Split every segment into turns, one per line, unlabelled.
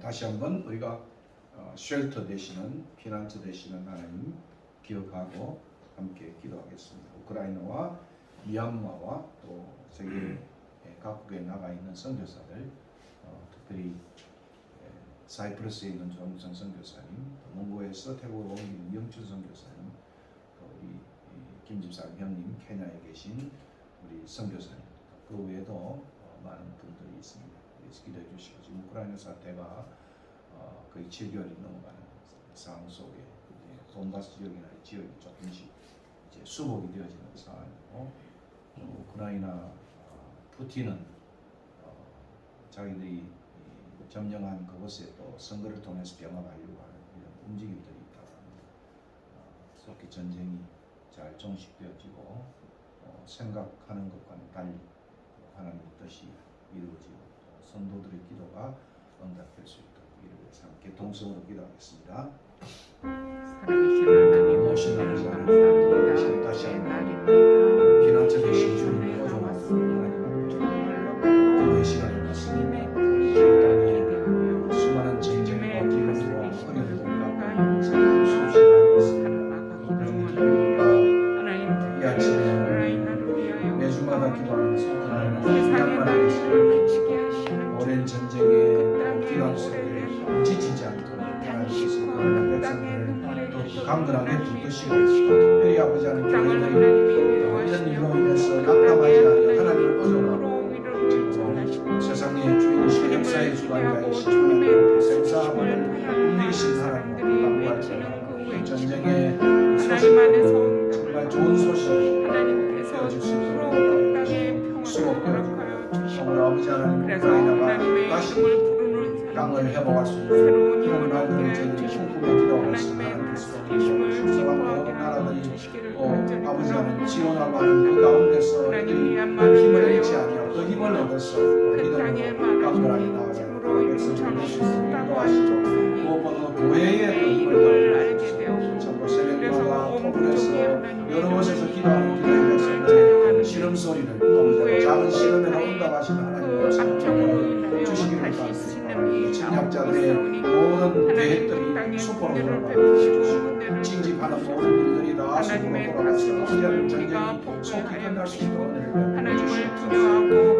다시 한번 우리가 쉘터 되시는, 피난처 되시는 하나님 기억하고 함께 기도하겠습니다. 우크라이나와 미얀마와 또 세계 각국에 나가 있는 선교사들, 특별히 사이프러스에 있는 조홍선 선교사님, 몽고에서 태국으로 옮긴 이영춘 선교사님, 또 우리 김집사님 형님, 케냐에 계신 우리 선교사님, 그 외에도 많은 분들이 있습니다. 그래서 기도해 주시고, 지금 우크라이나 사태가 거의 7개월이 넘어가는 상황 속에 이제 돈바스 지역이나 지역이 조금씩 이제 수복이 되어지는 상황이고, 우크라이나 푸틴은 자기들이 점령한 그곳에 또 선거를 통해서 병합하려고 하는 이런 움직임들이 있다고 합니다. 속히 전쟁이 잘 종식되어지고 생각하는 것과는 달리 하나님의 뜻이 이루어지고 성도들의 기도가 응답될 수 있도록 이를 위해서 함께 동성으로 기도하겠습니다.
살아계신 하나님,
다시 한번
날입니다.
피난처 되신 주님의 오종하고 하나님 그의 시간을 받습니다. 수많은 전쟁과 기근과 어려운 공간과 수시하고 있습니다. 이 아침에 매주마다 기도하면서 하나님의 양만하게 있습니다. 오랜 전쟁의 기간 속에 지치지 않도록 하나님께서 그러나 백성들을 또 강건하게 붙드시고 특별히 아버지 하나님 교회들이 이런 일로 인해서 낙담하지 않으며 하나님을 의존하고 세상의 주인이신 역사의 주관자이신 하나님 생사함을 움직이신 하나님을 강구할 때 전쟁의 소식 정말 좋은 소식 되어줄 수 있도록 수고되어지고 정말 아버지 하나님 우크라이나가 다시 땅을 회복할 수 있는 그런 날들을 저희들이 꿈꾸며 기도하고 있습니다. 하나님께서 수상한 모든 나라들이 아버지 하나님 지원하고 하는 그 가운데서 힘을 잃지 아니하고 그 힘을 얻어서 믿음으로 강건하게 나아가는 백성들을 인도하시고 무엇보다 교회의 힘을 더하시고 전부 새벽마다 토플에서 여러 곳에서 기도하는 기도의 백성들의 시름 소리를 아버지 작은 시름에나 응답하시는 하나님의 성령을 주시기를 바랍니다. 침략자들의 모든 계획들이 수포로 돌아가고 징집하는 모든 일들이 다 수포로 돌아가서 이런 전쟁이 속히 끝날 수 있도록 은혜를 베풀어주시옵소서.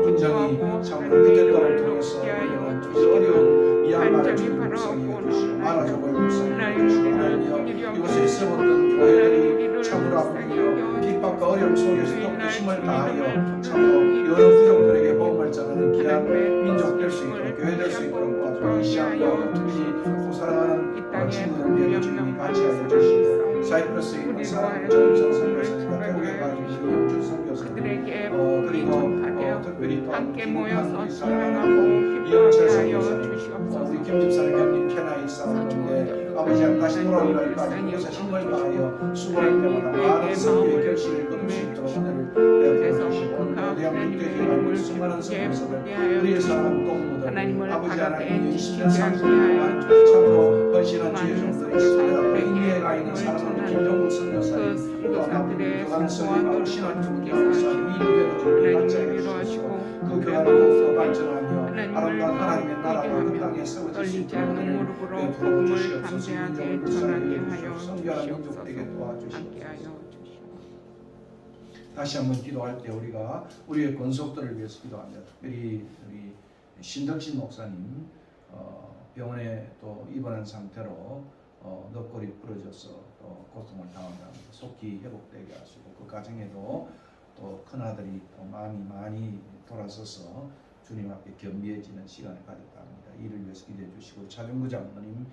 분정이 참으로 그때도록 통해서 이런 어려운 미얀마를 주님 불쌍히 해주시고 마라족을 불쌍히 해주시고 하나님이여 이곳에 세웠던 교회들이 참으로 아프며 핍박 고난과 어려움 속에서 또 힘을 다하여 참으로 여러 부족들에게 복음을 전하는 귀한 민족 될 수 있도록 교회 될 수 있도록 도와주시고 이 시간과 특히 또 사랑하는 친구들 위해 주님이 같이 하여 주시고 사이프러스에 있는 사랑하는 정선 선교사님과 태국에 가 계신 영준 선교사님 그리고 특별히 또
함께 모여서
사랑하는 이영철 선교사님 우리 김 집사님 형님 캐나다에 싸우는데 아버지 다시 돌아올 날까지 그것에 힘을 다하여 수고할 때마다 많은 선교의 결실을 거둘 수 있도록 오늘 베풀어 주시고 대한민국에 있는 수많은 선교사들 우리의 사랑하는 동무들 아버지 하나님 20년 30년 동안 참으로 헌신한 주의 종들이 있습니다. 백리에 가 있는 사랑하는 김정국 선교사님 또 아버지 교관 선생님 신한 주님께서 이 교회도 주님을 맞이해 주시고 그 교회를 더욱더 발전하며 아름다운 하나님의 나라가 그 땅에 세워지실 분을 베풀어 주시옵소서. 민족을 불쌍히 여기시옵소서. 선교하는 민족에게 도와주시옵소서. 다시 한번 기도할 때 우리가 우리의 권속들을 위해서 기도합니다. 특별히 우리 신덕진 목사님 병원에 또 입원한 상태로 넋골이 부러져서 또 고통을 당한다. 속히 회복되게 하시고 그 가정에도 또 큰아들이 또 마음이 많이 돌아서서 주님 앞에 겸비해지는 시간을 가졌다 합니다. 이를 위해서 기도해 주시고 차중구 장로님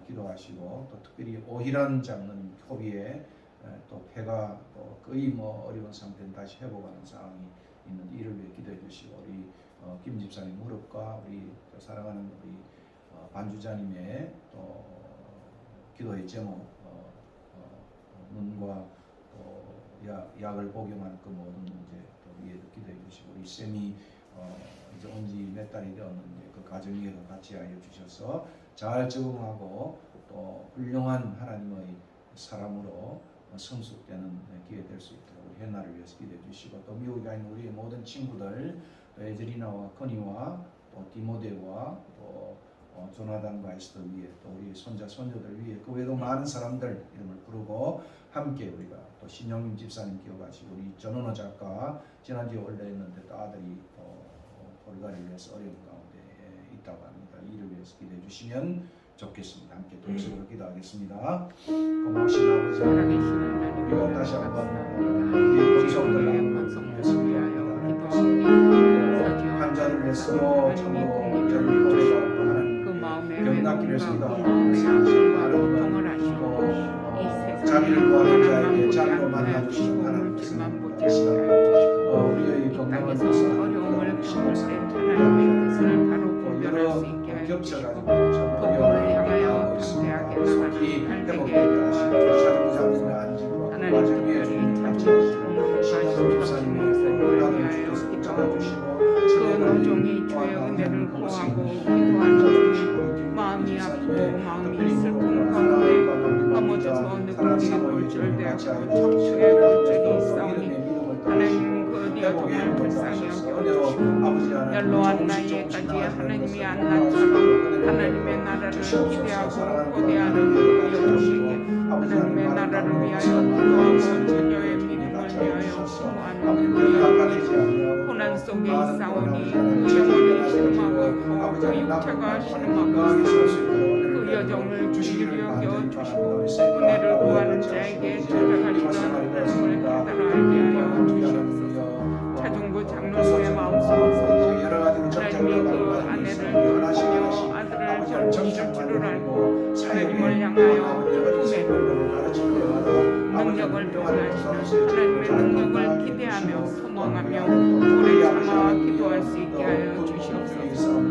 기도하시고 또 특별히 오희란 장로님 코비에 또 폐가 또 거의 뭐 어려운 상태는 다시 회복하는 상황이 있는데 이를 위해 기도해 주시고 우리 김 집사님 무릎과 우리 사랑하는 우리 반주자님의 또 기도의 제목 눈과 약을 복용하는 그 모든 문제 또 위에도 기도해 주시고 우리 쌤이 이제 온 지 몇 달이 되었는데 그 가정에도 같이 하여 주셔서 잘 적응하고 또 훌륭한 하나님의 사람으로 성숙되는 기회 될 수 있도록 우리 hen나를 위해서 기도해 주시고 또 미국에 있는 우리의 모든 친구들 또 에드리나와 커니와 또 디모데와 또 조나단과 에스더 위에 또 우리 손자 손녀들 위에 그 외에도 많은 사람들 이름을 부르고 함께 우리가 또 신영림 집사님 기억하시고 우리 전원호 작가 지난주에 올려했는데 또 아들이 볼가를 위해서 어려운 가운데 있다고 합니다. 이를 위해서 기도해 주시면 좋겠습니다. 함께 동성으로 기도하겠습니다. 고마우신 아버지 하나님 우리가 다시 한번 우리의 권속들을 환자를 위해서 참으로 저를 보내서 하는 병낫기를 위해서 기도하고 자비를 구하는 자에게 자비로 만나주시는 하나님께서 우리의 건강을 위해서
어려움을 겪을 때 하나님의 뜻을 바로 분별할 수 있게
겹쳐가지고
복음을 향하여 담대하게
속히 회복되게 하시고 자주자님의 안지고 하나님 특별히 찾으시는 신앙의 불안을 주셔서 붙잡아주시고
그 노종이 주의 은혜를 구하고 기도하는 마음이 아프고 마음이 슬픈 가운데 넘어져서 누구에게 골절되었고 척추에 골절이 있사오니 하나님 그 여종을 불쌍히 여겨주시고 연로한 나이에까지 하나님이 안나처럼 하나님의 나라를 기대하고 고대하는 그 여종에게 하나님의 나라를 위하여 기도하고 자녀의 믿음을 위하여 수고하는 그 여종이 고난 속에 있사오니 그 영혼이 신음하고 있고 그 육체가 신음하고 있사오니 그 여종을 주기를 여겨주시고 은혜를 구하는 자에게 찾아가시던 하나님을 깨달아 알게 하여 주시옵소서. 차중구 장로님의 마음속에서도 하나님이 그 아내를 돌보며 아들을 젊은 줄을 알고 하나님을 향하여 능력을 표현하시는 하나님의 능력을 기대하며 소망하며 오래 참아 기도할 수 있게 하여 주시옵소서. 그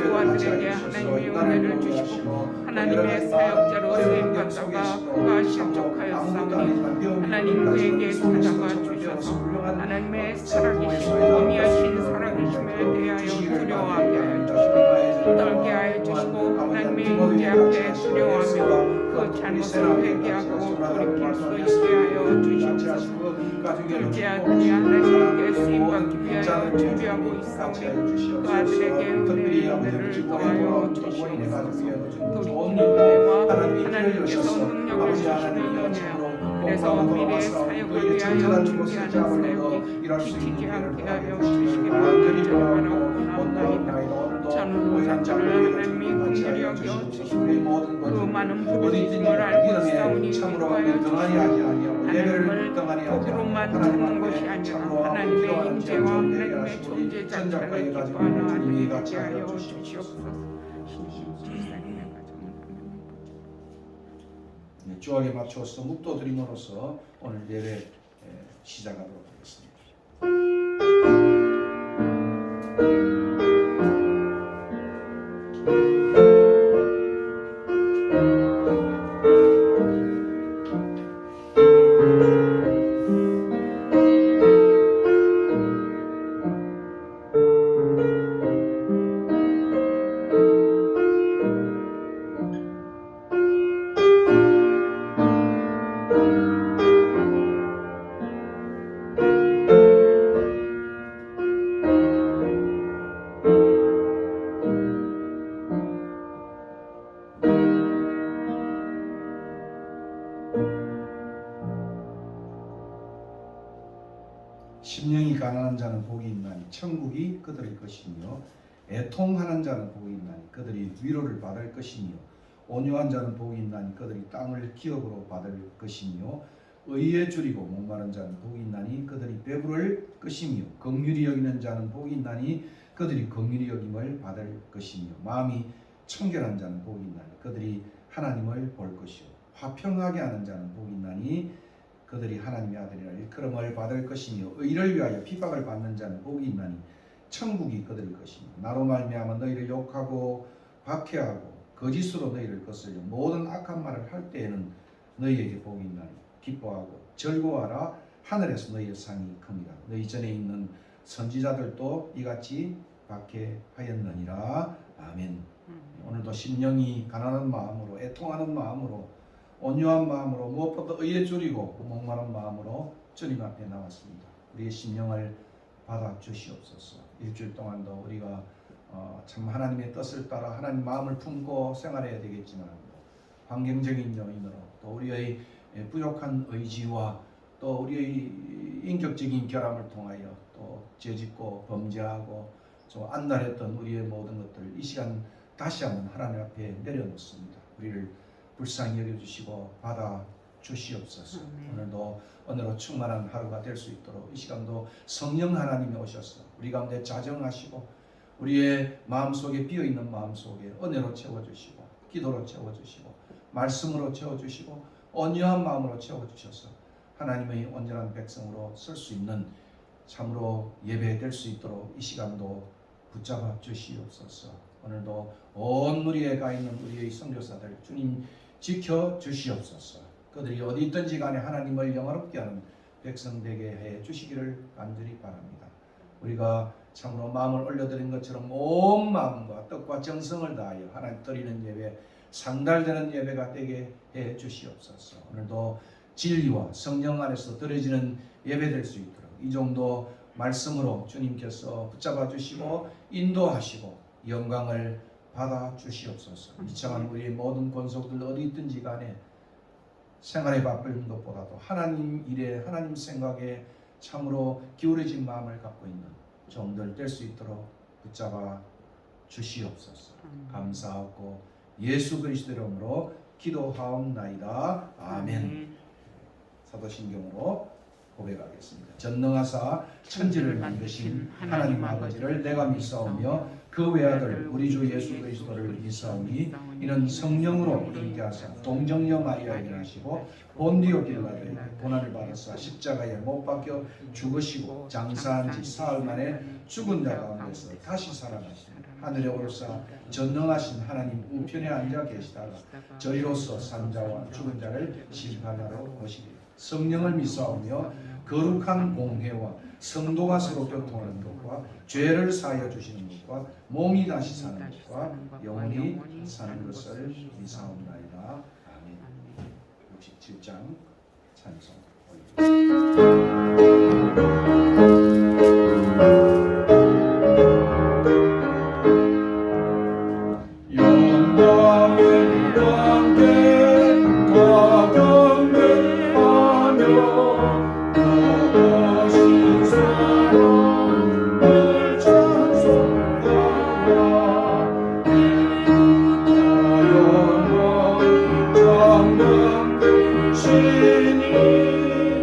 두 아들에게 하나님의 은혜를 주시고 하나님의 사역자로 쓰임받다가 그가 실족하였사오니 하나님 그에게 찾아가 주셔서 하나님의 살아계신 어미하신 살아계심에 대하여 두려워하게 하여 주시고 떨게 하여 주시고 하나님의 임재 앞에 두려워하며 그 잘못을 회개하고 돌이킬 수 있게 하여 주시옵소서. 둘째 아들이 하나님께 쓰임받기 위하여 준비하고 있사오니 그 아들에게 은혜를 더하여 주시옵소서. 도리키는 하나님께서 능력을 주시는 은혜요 그래서 미래의 사역을 위하여 준비하는 사역이 지치지 않게 하여 주시기를 간절히 바라옵나이다. 전으로 작전을 하나님이 긍휼히 여겨 주시고 그 많은 부르짖음을 알고 있사오니 기도하여 주시고 하나님을 복으로만 듣는 것이 아니라 하나님의 임재와 하나님의 존재 자체를 기뻐하는 하나님이 되게 하여 주시옵소서.
주악에 맞추어서 묵도 드림으로써 오늘 예배 시작하도록 하겠습니다. 심령이 가난한 자는 복이 있나니 천국이 그들의 것이며 애통하는 자는 복이 있나니 그들이 위로를 받을 것이며 온유한 자는 복이 있나니 그들이 땅을 기업으로 받을 것이며 의에 줄이고 목마른 자는 복이 있나니 그들이 배부를 것이며 긍휼히 여기는 자는 복이 있나니 그들이 긍휼히 여김을 받을 것이며 마음이 청결한 자는 복이 있나니 그들이 하나님을 볼 것이요 화평하게 하는 자는 복이 있나니 그들이 하나님의 아들이라 일컬음을 받을 것이며 의를 위하여 핍박을 받는 자는 복이 있나니 천국이 그들의 것이며 나로 말미암아 너희를 욕하고 박해하고 거짓으로 너희를 거슬려 모든 악한 말을 할 때에는 너희에게 복이 있나니 기뻐하고 즐거워하라 하늘에서 너희의 상이 큽니다. 너희 전에 있는 선지자들도 이같이 박해하였느니라. 아멘. 오늘도 심령이 가난한 마음으로 애통하는 마음으로 온유한 마음으로 무엇보다 의에 줄이고 목마른 마음으로 주님 앞에 나왔습니다. 우리의 심령을 받아 주시옵소서. 일주일 동안도 우리가 참 하나님의 뜻을 따라 하나님 마음을 품고 생활해야 되겠지만 환경적인 요인으로 또 우리의 부족한 의지와 또 우리의 인격적인 결함을 통하여 또 죄짓고 범죄하고 좀 안달했던 우리의 모든 것들 이 시간 다시 한번 하나님 앞에 내려놓습니다. 우리를 불쌍히 여겨주시고 받아 주시옵소서. 오늘도 은혜로 충만한 하루가 될 수 있도록 이 시간도 성령 하나님이 오셔서 우리 가운데 자정하시고 우리의 마음속에 비어있는 마음속에 은혜로 채워주시고 기도로 채워주시고 말씀으로 채워주시고 온유한 마음으로 채워주셔서 하나님의 온전한 백성으로 설 수 있는 참으로 예배될 수 있도록 이 시간도 붙잡아 주시옵소서. 오늘도 온 무리에 가 있는 우리의 선교사들 주님 지켜 주시옵소서. 그들이 어디 있든지 간에 하나님을 영화롭게 하는 백성 되게 해 주시기를 간절히 바랍니다. 우리가 참으로 마음을 올려드린 것처럼 온 마음과 뜻과 정성을 다하여 하나님 드리는 예배 상달되는 예배가 되게 해 주시옵소서. 오늘도 진리와 성령 안에서 드려지는 예배 될 수 있도록 이 정도 말씀으로 주님께서 붙잡아 주시고 인도하시고 영광을 받아 주시옵소서. 이참한 우리의 모든 권속들 어디 있든지 간에 생활에 바쁜 것보다도 하나님 일에 하나님 생각에 참으로 기울어진 마음을 갖고 있는 종들 될 수 있도록 붙잡아 주시옵소서. 감사하고 예수 그리스도의 이름으로 기도하옵나이다. 아멘. 사도신경으로 고백하겠습니다. 전능하사 천지를 만드신 하나님 아버지를 내가 믿사오며 그 외아들 우리 주 예수 그리스도를 믿사오니 이는 성령으로 잉태하사 동정녀 마리아에게 나시고 본디오 빌라도의 고난을 받으사 십자가에 못 박혀 죽으시고 장사한 지 사흘 만에 죽은 자 가운데서 다시 살아나시니 하늘에 오르사 전능하신 하나님 우편에 앉아 계시다가 저희로서 산자와 죽은 자를 심판하러 오시리라. 성령을 믿사오며 거룩한 공회와 성도가 서로 교통하는 것과 죄를 사하여 주시는 것과 몸이 다시 사는 것과 영원히 사는 것을 믿사옵나이다. 아멘. 67장 찬송 신이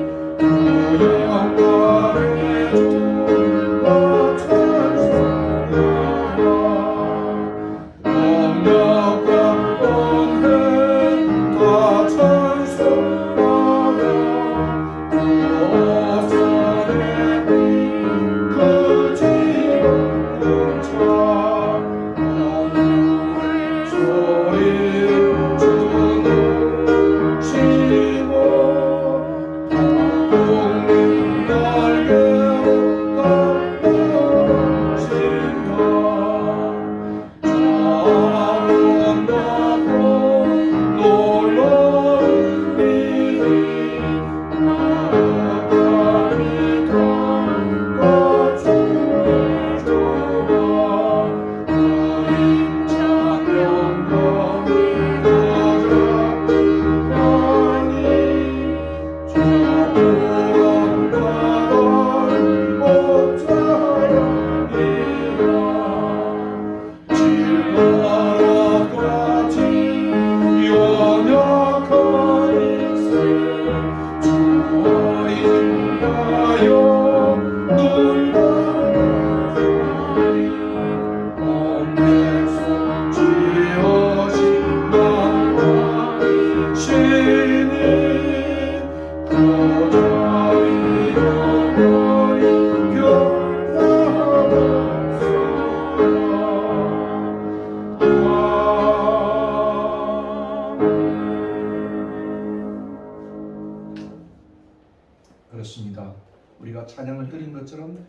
찬양을 드린 것처럼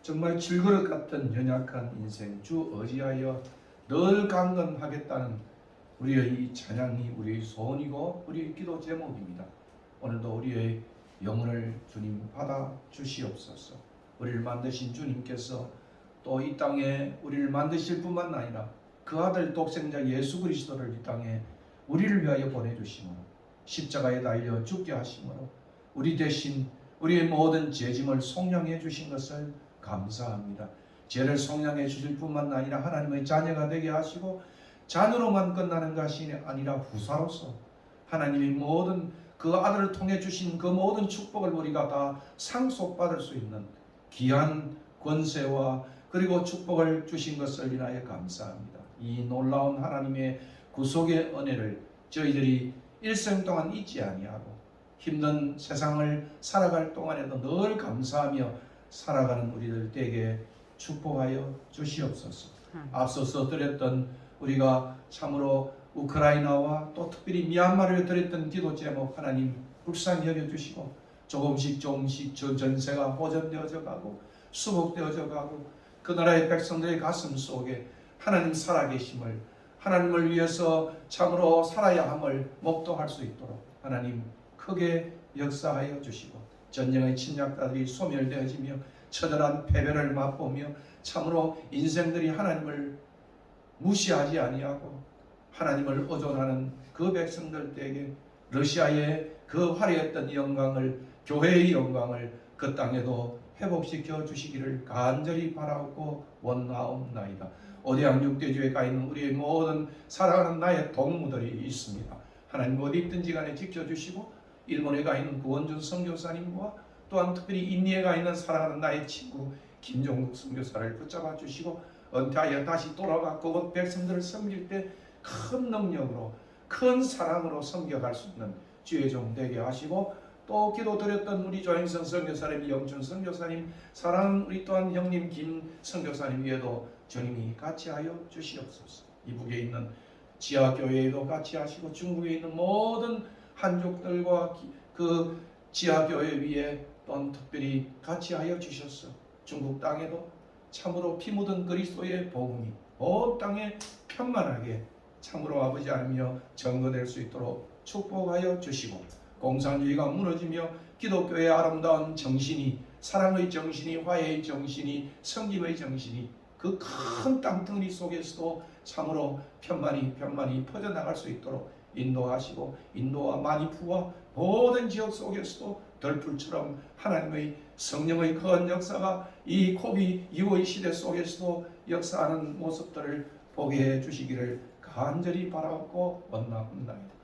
정말 질그릇 같은 연약한 인생 주 의지하여 늘 강건하겠다는 우리의 이 찬양이 우리의 소원이고 우리의 기도 제목입니다. 오늘도 우리의 영혼을 주님 받아 주시옵소서. 우리를 만드신 주님께서 또 이 땅에 우리를 만드실 뿐만 아니라 그 아들 독생자 예수 그리스도를 이 땅에 우리를 위하여 보내주심으로 십자가에 달려 죽게 하심으로 우리 대신 우리의 모든 죄짐을 속량해 주신 것을 감사합니다. 죄를 속량해 주실 뿐만 아니라 하나님의 자녀가 되게 하시고 자녀로만 끝나는 것이 아니라 후사로서 하나님의 모든 그 아들을 통해 주신 그 모든 축복을 우리가 다 상속받을 수 있는 귀한 권세와 그리고 축복을 주신 것을 인하여 감사합니다. 이 놀라운 하나님의 구속의 은혜를 저희들이 일생 동안 잊지 아니하고 힘든 세상을 살아갈 동안에도 늘 감사하며 살아가는 우리들 되게 축복하여 주시옵소서. 앞서서 드렸던 우리가 참으로 우크라이나와 또 특별히 미얀마를 드렸던 기도 제목 하나님 불쌍히 여겨주시고 조금씩 저 전세가 보존되어져 가고 수복되어져 가고 그 나라의 백성들의 가슴 속에 하나님 살아계심을 하나님을 위해서 참으로 살아야 함을 목도할 수 있도록 하나님 크게 역사하여 주시고 전쟁의 침략자들이 소멸되어지며 처절한 패배를 맛보며 참으로 인생들이 하나님을 무시하지 아니하고 하나님을 의존하는 그 백성들에게 러시아의 그 화려했던 영광을 교회의 영광을 그 땅에도 회복시켜 주시기를 간절히 바라고 원하옵나이다. 오대양 육대주에 가 있는 우리의 모든 사랑하는 나의 동무들이 있습니다. 하나님 어디 있든지 간에 지켜주시고 일본에 가 있는 구원준 선교사님과 또한 특별히 인니에 가 있는 사랑하는 나의 친구 김종국 선교사를 붙잡아 주시고 은퇴하여 다시 돌아가 그곳 백성들을 섬길 때 큰 능력으로 큰 사랑으로 섬겨갈 수 있는 주의 종 되게 하시고 또 기도드렸던 우리 조행성 선교사님, 영춘 선교사님, 사랑하는 우리 또한 형님 김 선교사님 위에도 주님이 같이 하여 주시옵소서. 이북에 있는 지하교회에도 같이 하시고 중국에 있는 모든 한족들과 그 지하교회 위에 또한 특별히 같이 하여 주셨어. 중국 땅에도 참으로 피 묻은 그리스도의 복음이 온 땅에 편만하게 참으로 아버지 하나며 전거될 수 있도록 축복하여 주시고 공산주의가 무너지며 기독교의 아름다운 정신이 사랑의 정신이 화해의 정신이 성김의 정신이 그 큰 땅덩어리 속에서도 참으로 편만히 퍼져나갈 수 있도록 인도하시고 인도와 마니푸와 모든 지역 속에서도 덜풀처럼 하나님의 성령의 거한 역사가 이 코비 이후의 시대 속에서도 역사하는 모습들을 보게 해주시기를 간절히 바라고 원하옵나이다.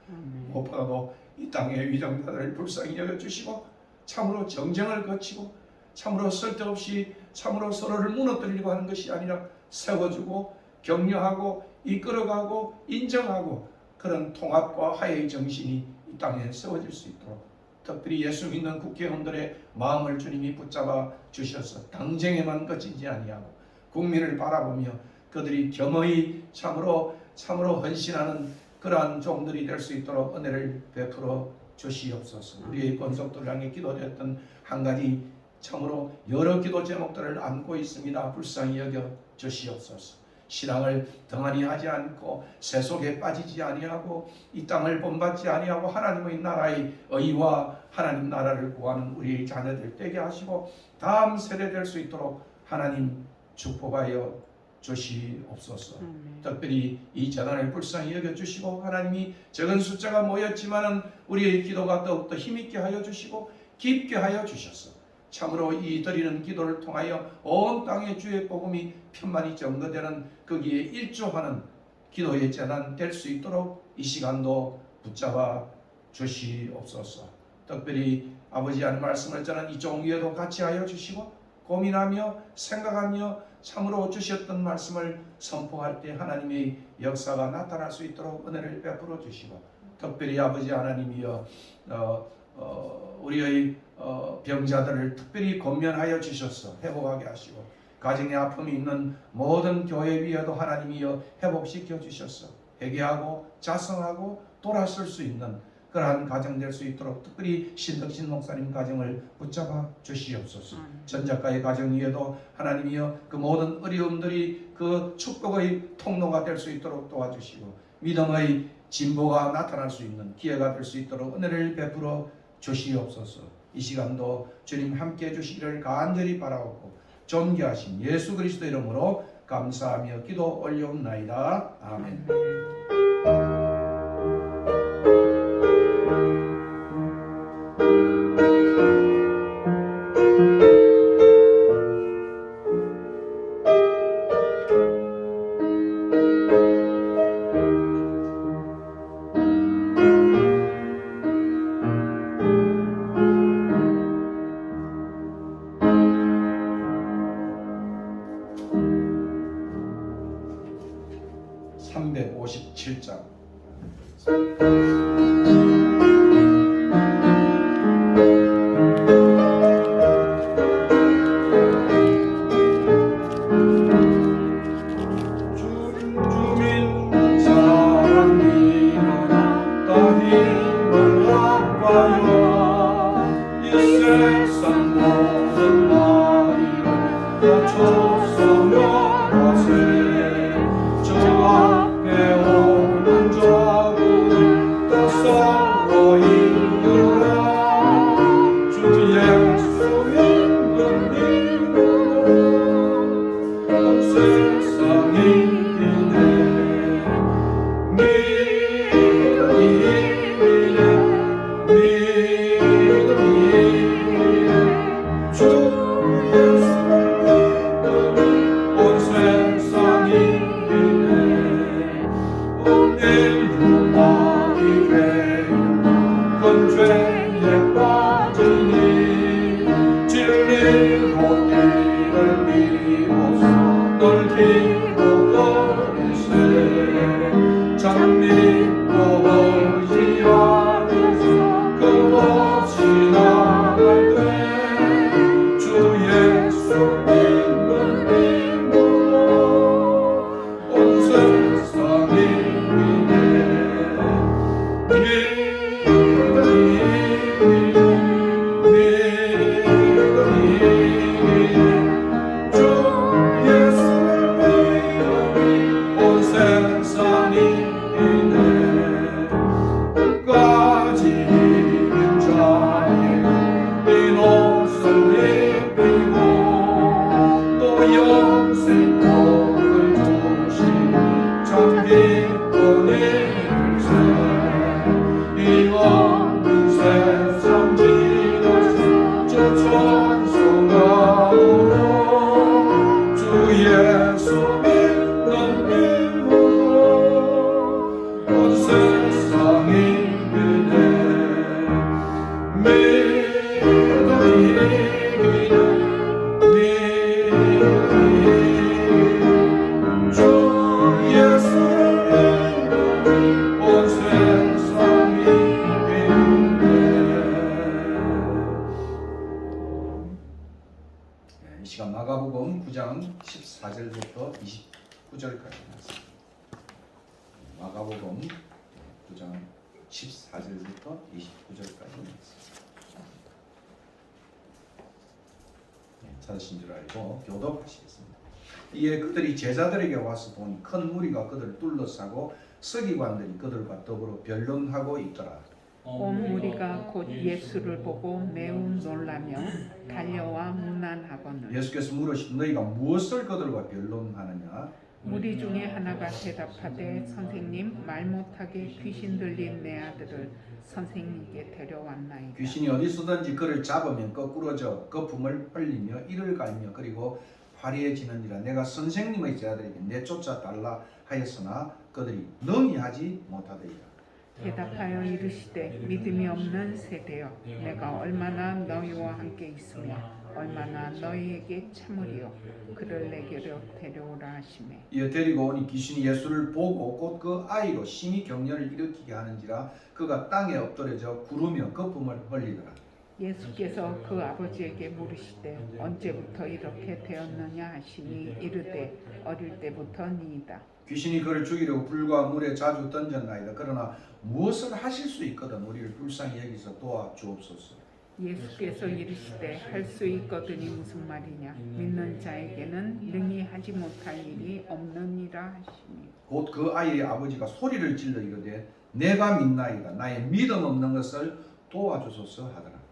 무엇보다도 이 땅의 위정자들을 불쌍히 여겨주시고 참으로 정쟁을 거치고 참으로 쓸데없이 참으로 서로를 무너뜨리려고 하는 것이 아니라 세워주고 격려하고 이끌어가고 인정하고 그런 통합과 화해의 정신이 이 땅에 세워질 수 있도록 특별히 예수 믿는 국회의원들의 마음을 주님이 붙잡아 주셔서 당쟁에만 그치지 아니하고 국민을 바라보며 그들이 겸허히 참으로 헌신하는 그러한 종들이 될 수 있도록 은혜를 베풀어 주시옵소서. 우리의 권속들을 향해 기도드렸던 한 가지 참으로 여러 기도 제목들을 안고 있습니다. 불쌍히 여겨 주시옵소서. 신앙을 덩하니 하지 않고 세속에 빠지지 아니하고 이 땅을 본받지 아니하고 하나님의 나라의 의와 하나님 나라를 구하는 우리의 자녀들 되게 하시고 다음 세대 될 수 있도록 하나님 축복하여 주시옵소서. 특별히 이 재단을 불쌍히 여겨주시고 하나님이 적은 숫자가 모였지만은 우리의 기도가 더욱더 힘있게 하여 주시고 깊게 하여 주셔서 참으로 이 드리는 기도를 통하여 온 땅의 주의 복음이 편만히 전거되는 거기에 일조하는 기도의 재단 될 수 있도록 이 시간도 붙잡아 주시옵소서. 특별히 아버지 하는 말씀을 저는 이 종위에도 같이 하여 주시고 고민하며 생각하며 참으로 주셨던 말씀을 선포할 때 하나님의 역사가 나타날 수 있도록 은혜를 베풀어 주시고 특별히 아버지 하나님이여 우리의 병자들을 특별히 권면하여 주셔서 회복하게 하시고 가정에 아픔이 있는 모든 교회 위에도 하나님이여 회복시켜 주셔서 회개하고 자성하고 돌아설 수 있는 그러한 가정 될 수 있도록 특별히 신덕신 목사님 가정을 붙잡아 주시옵소서. 전 작가의 가정 위에도 하나님이여 그 모든 어려움들이 그 축복의 통로가 될 수 있도록 도와주시고 믿음의 진보가 나타날 수 있는 기회가 될 수 있도록 은혜를 베풀어 주시옵소서. 이 시간도 주님 함께 해주시기를 간절히 바라옵고 존귀하신 예수 그리스도 이름으로 감사하며 기도 올려옵나이다. 아멘. 이 시간 마가복음 9장 14절부터 29절까지 말씀. 마가복음 9장 14절부터 29절까지 말씀. 찾으신 줄 알고 교독하시겠습니다. 이에 그들이 제자들에게 와서 보니 큰 무리가 그들을 둘러싸고 서기관들이 그들과 더불어 변론하고 있더라.
온 무리가 곧 예수를 보고 매우 놀라며 달려와 문안하거늘
예수께서 물으시되 너희가 무엇을 그들과 변론하느냐?
무리 중에 하나가 대답하되 선생님 말 못하게 귀신 들린 내 아들을 선생님께 데려왔나이다.
귀신이 어디서든지 그를 잡으면 거꾸러져 거품을 흘리며 이를 갈며 그리고 화려해지느니라. 내가 선생님의 제자들에게 내쫓아 달라 하였으나 그들이 능히 하지 못하더이다.
대답하여 이르시되 믿음이 없는 세대여 내가 얼마나 너희와 함께 있으며 얼마나 너희에게 참으리요. 그를 내게로 데려오라 하시매
이에 데리고 오니 귀신이 예수를 보고 곧 그 아이로 심히 격려를 일으키게 하는지라 그가 땅에 엎드려져 구르며 거품을 흘리더라.
예수께서 그 아버지에게 물으시되 언제부터 이렇게 되었느냐 하시니 이르되 어릴 때부터니이다.
귀신이 그를 죽이려고 불과 물에 자주 던졌나이다. 그러나 무엇을 하실 수 있거든 우리를 불쌍히 여기서 도와주옵소서.
예수께서 이르시되 할 수 있거든이 무슨 말이냐 믿는 자에게는 능히 하지 못할 일이 없느니라 하시니
곧 그 아이의 아버지가 소리를 질러 이르되 내가 믿나이다. 나의 믿음 없는 것을 도와주소서 하더라.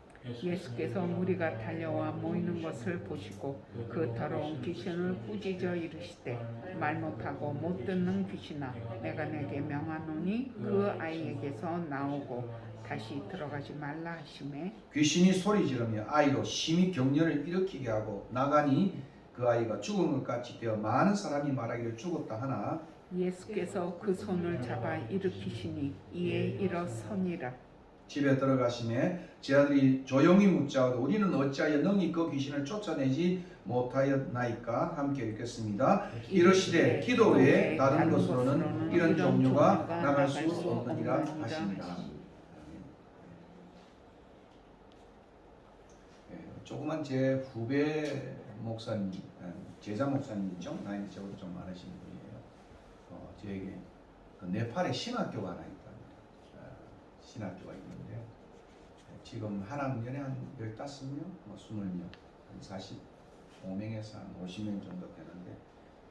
예수께서 무리가 달려와 모이는 것을 보시고 그 더러운 귀신을 꾸짖어 이르시되 말 못하고 못 듣는 귀신아 내가 내게 명하노니 그 아이에게서 나오고 다시 들어가지 말라 하시매
귀신이 소리 지르며 아이로 심히 경련을 일으키게 하고 나가니 그 아이가 죽은 것 같이 되어 많은 사람이 말하기를 죽었다 하나
예수께서 그 손을 잡아 일으키시니 이에 일어서니라.
집에 들어가심에 제 아들이 조용히 묻자오되 우리는 어찌하여 능히 그 귀신을 쫓아내지 못하였나이까. 함께 읽겠습니다. 이르시되 기도 외에 다른 것으로는 이런 종류가 나갈 수 없느니라 하시니라. 조그만 제 후배 목사님, 제자 목사님이죠. 나이 적어도 좀 많으신 분이에요. 저에게 그 네팔에 신학교가 하나 있답니다. 신학교가 있는데 지금 한 학년에 한 15명, 뭐 20명, 한 45명에서 한 50명 정도 되는데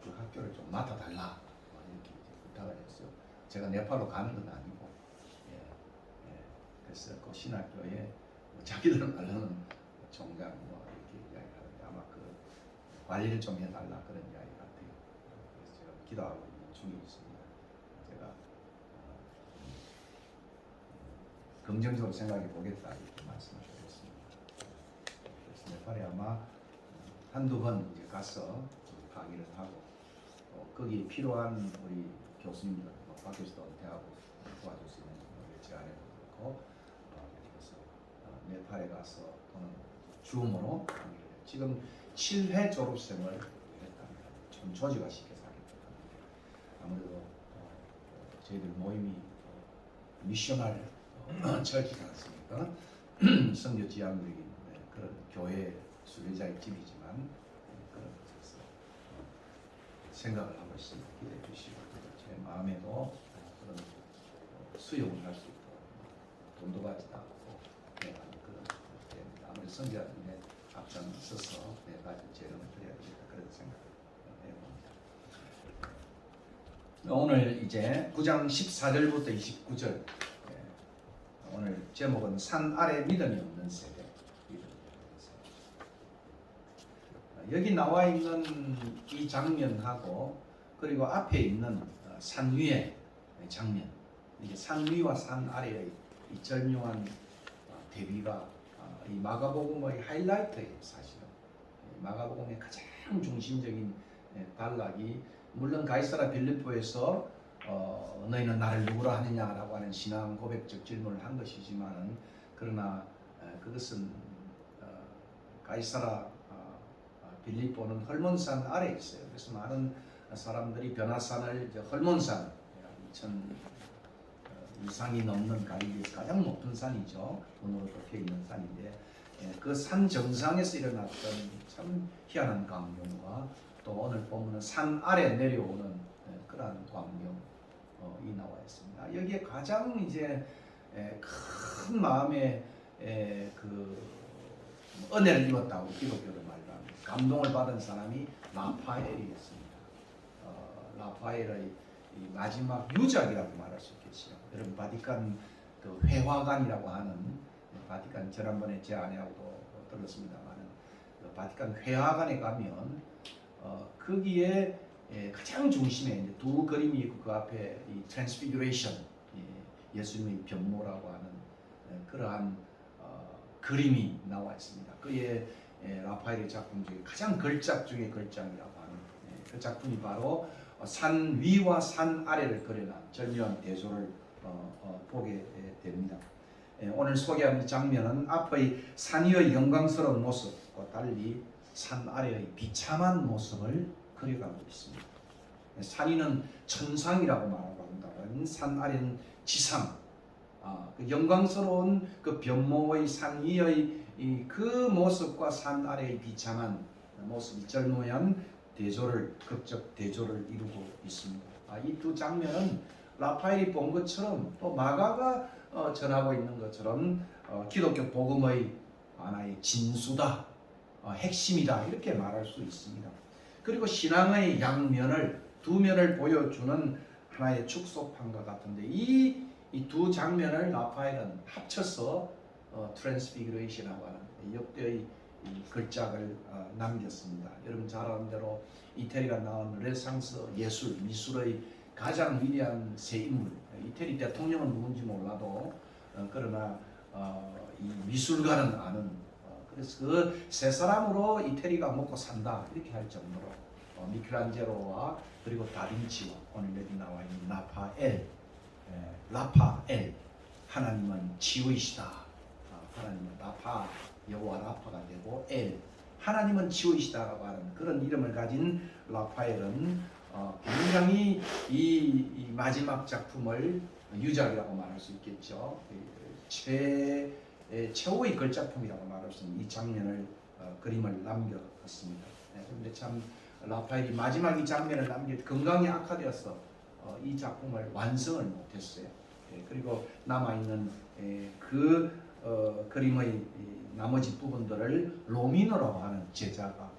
그 학교를 좀 맡아달라 이렇게 부탁을 했어요. 제가 네팔로 가는 건 아니고 그래서 그 신학교에 자기들 말로는 총장 뭐 이렇게 이야기하는데 아마 그 관리를 좀 해달라 그런 이야기 같아요. 그래서 제가 기도하고 있는 중에 있습니다. 제가 긍정적으로 생각해 보겠다 이렇게 말씀을 드렸습니다. 그래서 네팔에 아마 한두 번 이제 가서 강의를 하고 거기 필요한 우리 교수님들, 박 교수도 은퇴하고 도와줄 수 있는 제안해도 그렇고 그래서 네팔에 가서 또는 줌으로 강의를 해요. 지금 7회 졸업생을 했답니다. 좀 조직화시켜서 하겠다. 아무래도 저희들 모임이 미셔널 처치지 않습니까? 선교 지향적인 그런 교회 순례자의 집이지만 그런 것에서 생각을 하고 있습니다. 기대해 주시고 제 마음에도 그런 수용을 할 수 있고 돈도 받지도 않고 그런 아무리 선교하는데 앞장서서 내가 재능을 드려야 되겠다 그런 생각을 해봅니다. 오늘 이제 9장 14절부터 29절 오늘 제목은 산 아래 믿음이 없는 세대. 여기 나와 있는 이 장면하고 그리고 앞에 있는 산 위의 장면, 이게 산 위와 산 아래의 이 절묘한 대비가 이 마가복음의 하이라이트예요. 사실은 마가복음의 가장 중심적인 단락이 물론 가이사라 빌립보에서 너희는 나를 누구라 하느냐라고 하는 신앙 고백적 질문을 한 것이지만은 그러나 그것은 가이사라 빌립보는 헐몬산 아래에 있어요. 그래서 많은 사람들이 변화산을 헐몬산 2000 이상이 넘는 갈릴리에서 가장 높은 산이죠. 돈으로 덮여 있는 산인데 그 산 정상에서 일어났던 참 희한한 광경과 또 오늘 보면은 산 아래 내려오는 그러한 광경이 나와 있습니다. 여기에 가장 이제 큰 마음의 그 은혜를 입었다고 기독교로 말합니다. 감동을 받은 사람이 라파엘이었습니다. 라파엘의 이 마지막 유작이라고 말할 수 있겠어요. 여러분 바티칸 그 회화관이라고 하는 바티칸 지난번에 제 아내하고도 들었습니다만은 그 바티칸 회화관에 가면 거기에 가장 중심에 이제 두 그림이 있고 그 앞에 이 트랜스피규레이션 예수님의 변모라고 하는 그러한 그림이 나와 있습니다. 그의 라파엘의 작품 중에 가장 걸작 중에 걸작이라고 하는 그 작품이 바로 산 위와 산 아래를 그려낸 절묘한 대조를 보게 됩니다. 오늘 소개하는 장면은 앞의 산 위의 영광스러운 모습과 달리 산 아래의 비참한 모습을 그려가고 있습니다. 산 위는 천상이라고 말하고 한다면 산 아래는 지상, 그 영광스러운 그 변모의 산 위의 그 모습과 산 아래의 비참한 모습이 절묘한 극적 대조를 이루고 있습니다. 이 두 장면은 라파엘이 본 것처럼 또 마가가 전하고 있는 것처럼 기독교 복음의 하나의 진수다, 핵심이다 이렇게 말할 수 있습니다. 그리고 신앙의 양면을 두 면을 보여주는 하나의 축소판과 같은데 이 두 장면을 라파엘은 합쳐서 트랜스피그레이션이라고 하는 역대의 글작을 남겼습니다. 여러분 잘 아는 대로 이태리가 나온 르네상스 미술의 가장 위대한 세 인물, 이태리 대통령은 누군지 몰라도 그러나 이 미술가는 아는, 그래서 그 세 사람으로 이태리가 먹고 산다 이렇게 할 정도로 미켈란젤로와 그리고 다빈치와 오늘 여기 나와 있는 라파엘, 하나님은 지우이시다. 하나님은 라파, 여호와 라파가 되고 하나님은 지우이시다라고 하는 그런 이름을 가진 라파엘은 굉장히 이 마지막 작품을 유작이라고 말할 수 있겠죠. 최후의 걸작품이라고 말할 수 있는 이 장면을 그림을 남겼습니다. 그런데 참 라파엘이 마지막 이 장면을 건강이 악화되어서 이 작품을 완성을 못했어요. 그리고 남아있는 그 그림의 나머지 부분들을 로미노라고 하는 제자가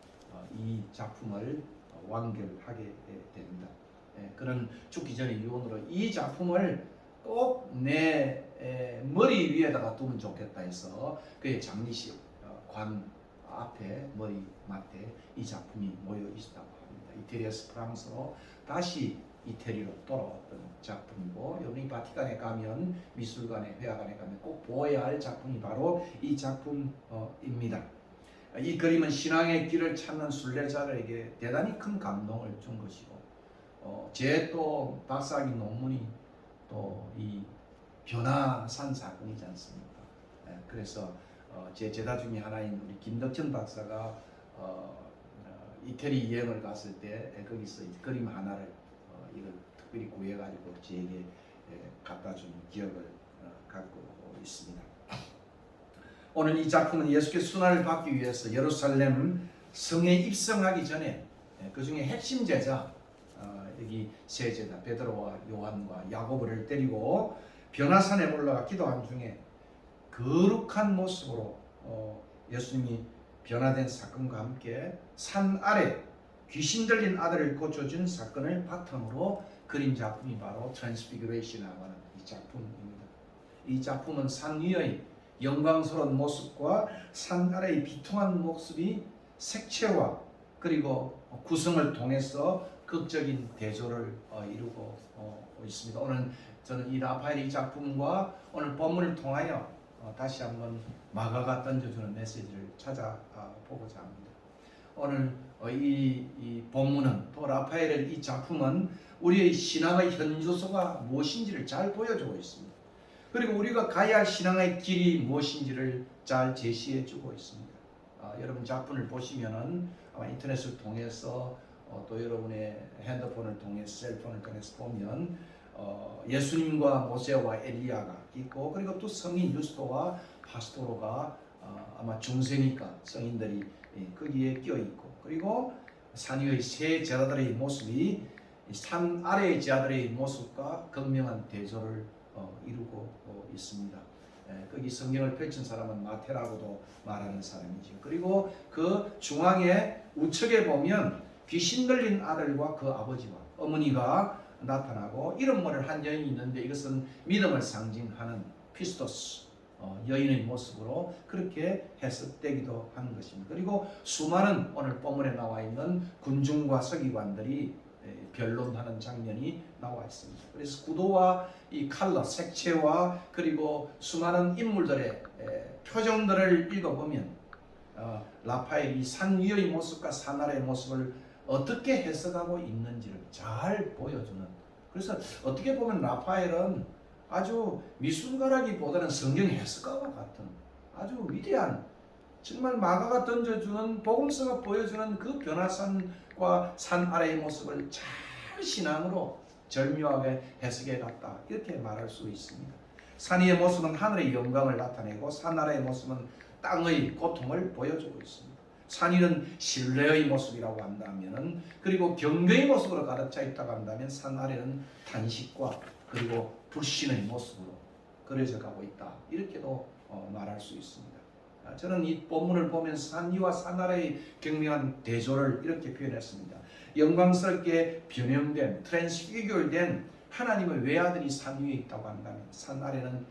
이 작품을 완결하게 됩니다. 그런 죽기 전의 유언으로 이 작품을 꼭 내 머리 위에다가 두면 좋겠다 해서 그의 장례식 관 앞에 머리맡에 이 작품이 모여 있었다고 합니다. 이태리에서 프랑스로 다시 이태리로 돌아왔던 작품이고, 여러분이 바티칸에 가면 미술관에 회화관에 가면 꼭 보아야 할 작품이 바로 이 작품입니다. 이 그림은 신앙의 길을 찾는 순례자들에게 대단히 큰 감동을 준 것이고, 제 또 박사학위 논문이 또 이 변화산 사건이지 않습니까? 그래서 제 제자 중에 하나인 우리 김덕천 박사가 이태리 여행을 갔을 때 거기서 그림 하나를 이걸 특별히 구해가지고 저에게 갖다 준 기억을 갖고 있습니다. 오늘 이 작품은 예수께서 순환을 받기 위해서 예루살렘 성에 입성하기 전에 그 중에 핵심 제자 여기 세 제자 베드로와 요한과 야고보를 데리고 변화산에 올라가 기도한 중에 거룩한 모습으로 예수님이 변화된 사건과 함께 산 아래 귀신 들린 아들을 고쳐준 사건을 바탕으로 그린 작품이 바로 트랜스피그레이션이라고 하는 이 작품입니다. 이 작품은 산 위의 영광스러운 모습과 산 아래의 비통한 모습이 색채와 그리고 구성을 통해서 극적인 대조를 이루고 있습니다. 오늘 저는 이 라파엘의 작품과 오늘 본문을 통하여 다시 한번 마가가 던져주는 메시지를 찾아보고자 합니다. 오늘 이 본문은 또 라파엘의 이 작품은 우리의 신앙의 현주소가 무엇인지를 잘 보여주고 있습니다. 그리고 우리가 가야 할 신앙의 길이 무엇인지를 잘 제시해주고 있습니다. 여러분 작품을 보시면은 아마 인터넷을 통해서 또 여러분의 핸드폰을 통해서 셀폰을 통해서 보면 예수님과 모세와 엘리야가 있고, 그리고 또 성인 유스도와 파스토로가 아마 중세니까 성인들이 거기에 끼어 있고, 그리고 산 위의 세 제자들의 모습이 산 아래의 제자들의 모습과 극명한 대조를 이루고 있습니다. 거기 성경을 펼친 사람은 마태라고도 말하는 사람이죠. 그리고 그 중앙에 우측에 보면 귀신 들린 아들과 그 아버지와 어머니가 나타나고 이름 모를 한 여인이 있는데 이것은 믿음을 상징하는 피스토스 여인의 모습으로 그렇게 해석되기도 하는 것입니다. 그리고 수많은 오늘 본문에 나와 있는 군중과 서기관들이 변론하는 장면이 나와 있습니다. 그래서 구도와 이 컬러, 색채와 그리고 수많은 인물들의 표정들을 읽어보면 라파엘이 산 위의 모습과 산 아래의 모습을 어떻게 해석하고 있는지를 잘 보여주는, 그래서 어떻게 보면 라파엘은 아주 미술가라기보다는 성경 해석가와 같은 아주 위대한, 정말 마가가 던져주는 복음서가 보여주는 그 변화산과 산 아래의 모습을 잘 신앙으로 절묘하게 해석해 갔다 이렇게 말할 수 있습니다. 산 위의 모습은 하늘의 영광을 나타내고 산 아래의 모습은 땅의 고통을 보여주고 있습니다. 산 위는 신뢰의 모습이라고 한다면, 그리고 경배의 모습으로 가득 차 있다고 한다면, 산 아래는 단식과 그리고 불신의 모습으로 그려져 가고 있다, 이렇게도 말할 수 있습니다. 저는 이 본문을 보면서 산 위와 산 아래의 경명한 대조를 이렇게 표현했습니다. 영광스럽게 변형된, 트랜스피규어된 하나님의 외아들이 산 위에 있다고 한다면, 산 아래는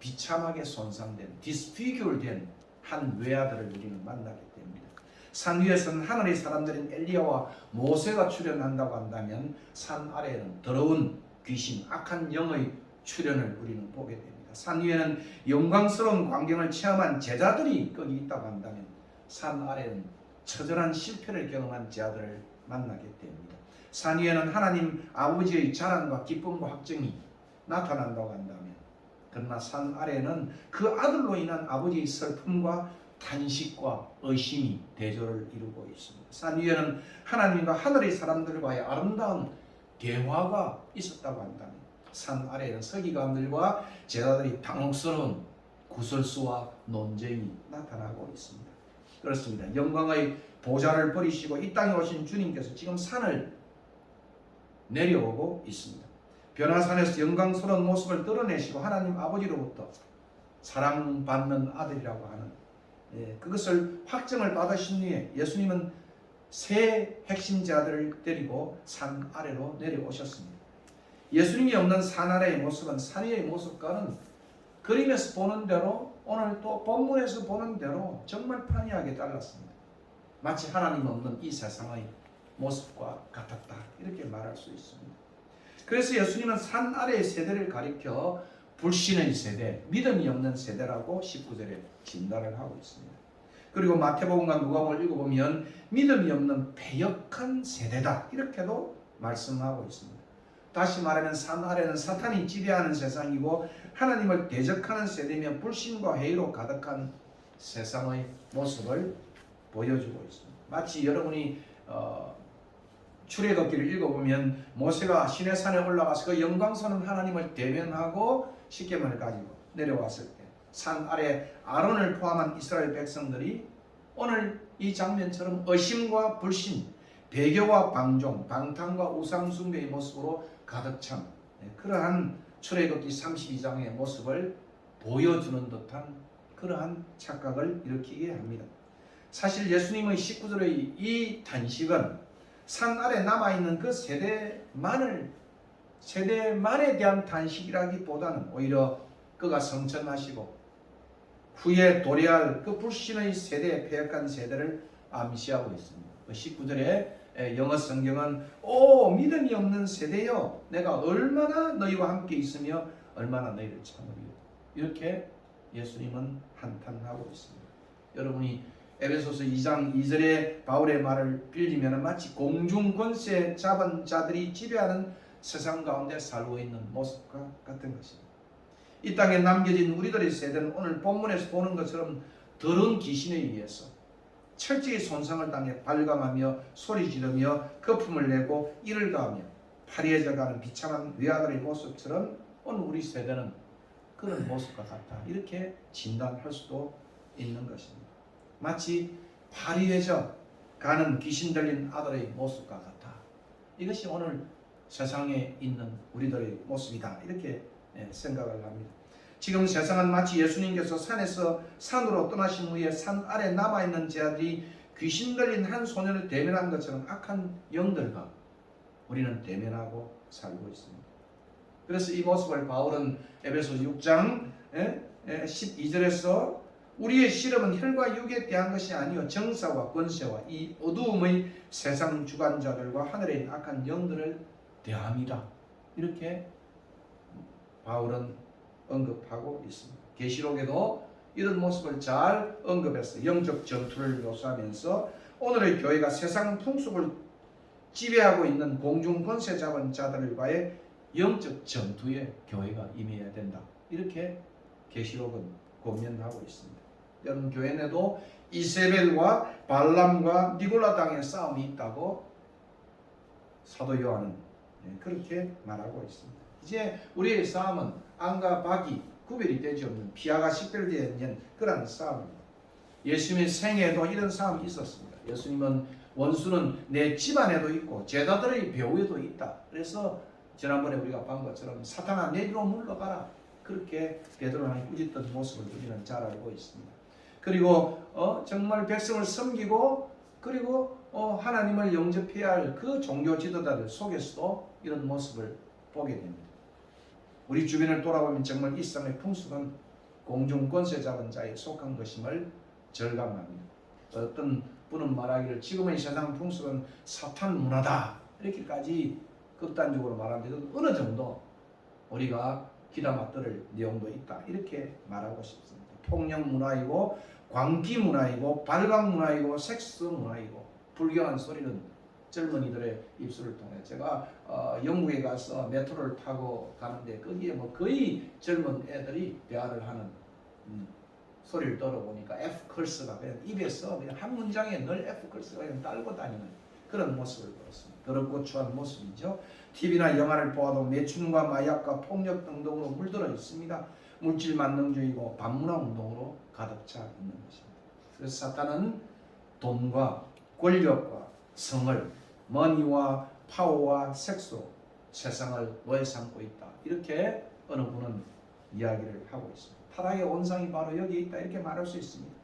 비참하게 손상된, 디스피규어된 한 외아들을 우리는 만나게 됩니다. 산 위에서는 하늘의 사람들인 엘리야와 모세가 출현한다고 한다면, 산 아래에는 더러운 귀신, 악한 영의 출현을 우리는 보게 됩니다. 산 위에는 영광스러운 광경을 체험한 제자들이 거기 있다고 한다면, 산 아래는 처절한 실패를 경험한 제자들을 만나게 됩니다. 산 위에는 하나님 아버지의 자랑과 기쁨과 확정이 나타난다고 한다면, 그러나 산 아래에는 그 아들로 인한 아버지의 슬픔과 탄식과 의심이 대조를 이루고 있습니다. 산 위에는 하나님과 하늘의 사람들과의 아름다운 대화가 있었다고 한다면, 산 아래에는 서기관들과 제자들이 당혹스러운 구설수와 논쟁이 나타나고 있습니다. 그렇습니다. 영광의 보좌를 버리시고 이 땅에 오신 주님께서 지금 산을 내려오고 있습니다. 변화산에서 영광스러운 모습을 드러내시고 하나님 아버지로부터 사랑받는 아들이라고 하는, 그것을 확정을 받으신 후에 예수님은 세 핵심 제자들을 데리고 산 아래로 내려오셨습니다. 예수님이 없는 산 아래의 모습은 산 위의 모습과는 그림에서 보는 대로, 오늘 또 본문에서 보는 대로 정말 판이하게 달랐습니다. 마치 하나님 없는 이 세상의 모습과 같았다, 이렇게 말할 수 있습니다. 그래서 예수님은 산 아래의 세대를 가리켜 불신의 세대, 믿음이 없는 세대라고 19절에 진단을 하고 있습니다. 그리고 마태복음과 누가복음을 읽어보면 믿음이 없는 패역한 세대다, 이렇게도 말씀하고 있습니다. 다시 말하면 산 아래는 사탄이 지배하는 세상이고 하나님을 대적하는 세대며 불신과 회의로 가득한 세상의 모습을 보여주고 있습니다. 마치 여러분이 출애굽기를 읽어보면 모세가 시내산에 올라가서 그 영광스러운 하나님을 대면하고 십계명을 가지고 내려왔을 때 산 아래 아론을 포함한 이스라엘 백성들이 오늘 이 장면처럼 의심과 불신, 배교와 방종, 방탕과 우상숭배의 모습으로 가득 찬 그러한 출애굽기 32장의 모습을 보여주는 듯한 그러한 착각을 일으키게 합니다. 사실 예수님의 19절의 이 단식은 산 아래 남아있는 그 세대만에 대한 단식이라기보다는 오히려 그가 성천하시고 후에 도래할 그 불신의 세대, 패역한 세대를 암시하고 있습니다. 19절에 영어 성경은 오 믿음이 없는 세대여 내가 얼마나 너희와 함께 있으며 얼마나 너희를 참으리요, 이렇게 예수님은 한탄하고 있습니다. 여러분이 에베소서 2장 2절의 바울의 말을 빌리면 마치 공중 권세 잡은 자들이 지배하는 세상 가운데 살고 있는 모습과 같은 것입니다. 이 땅에 남겨진 우리들의 세대는 오늘 본문에서 보는 것처럼 더러운 귀신에 의해서 철저히 손상을 당해 발감하며 소리 지르며 거품을 내고 이를 가하며 파리해져가는 비참한 외아들의 모습처럼 오늘 우리 세대는 그런 모습과 같다, 이렇게 진단할 수도 있는 것입니다. 마치 파리해져 가는 귀신 들린 아들의 모습과 같아. 이것이 오늘 세상에 있는 우리들의 모습이다, 이렇게 생각을 합니다. 지금 세상은 마치 예수님께서 산으로 떠나신 후에 산 아래 남아있는 제자들이 귀신 들린 한 소년을 대면한 것처럼 악한 영들과 우리는 대면하고 살고 있습니다. 그래서 이 모습을 바울은 에베소서 6장 12절에서 우리의 실험은 혈과 육에 대한 것이 아니요 정사와 권세와 이 어두움의 세상 주관자들과 하늘에 있는 악한 영들을 대함이다, 이렇게 바울은 언급하고 있습니다. 계시록에도 이런 모습을 잘 언급해서 영적 전투를 묘사하면서 오늘의 교회가 세상 풍속을 지배하고 있는 공중 권세 잡은 자들과의 영적 전투에 교회가 임해야 된다, 이렇게 계시록은 권면하고 있습니다. 여러분, 교회 내도 이세벨과 발람과 니골라 당의 싸움이 있다고 사도 요한은 그렇게 말하고 있습니다. 이제 우리의 싸움은 안과 박이 구별이 되지 없는 피아가 식별되는 그런 싸움입니다. 예수님의 생애에도 이런 싸움이 있었습니다. 예수님은 원수는 내 집안에도 있고 제자들의 배후에도 있다. 그래서 지난번에 우리가 본 것처럼 사탄아 내 뒤로 물러가라. 그렇게 베드로를 꾸짖던 모습을 우리는 잘 알고 있습니다. 그리고 정말 백성을 섬기고 그리고 하나님을 영접해야 할 그 종교 지도자들 속에서도 이런 모습을 보게 됩니다. 우리 주변을 돌아보면 정말 이 세상의 풍습은 공중 권세 잡은 자에 속한 것임을 절감합니다. 어떤 분은 말하기를 지금의 세상 풍습은 사탄 문화다 이렇게까지 극단적으로 말하는데 어느 정도 우리가 귀담아 들을 내용도 있다 이렇게 말하고 싶습니다. 폭력 문화이고 광기 문화이고 발광 문화이고 섹스 문화이고 불경한 소리는 젊은이들의 입술을 통해 제가 영국에 가서 메트로를 타고 가는데 거기에 뭐 거의 젊은 애들이 대화를 하는 소리를 들어보니까 F 컬스가 그냥 입에서 그냥 한 문장에 늘 F 컬스가 그냥 딸고 다니는 그런 모습을 보았습니다. 더럽고 추한 모습이죠. TV나 영화를 보아도 매춘과 마약과 폭력 등등으로 물들어 있습니다. 물질 만능주의고 반문화 운동으로 가득 차 있는 것입니다. 그래서 사탄은 돈과 권력과 성을 머니와 파워와 섹스로 세상을 노예 삼고 있다. 이렇게 어느 분은 이야기를 하고 있습니다. 타락의 원상이 바로 여기에 있다. 이렇게 말할 수 있습니다.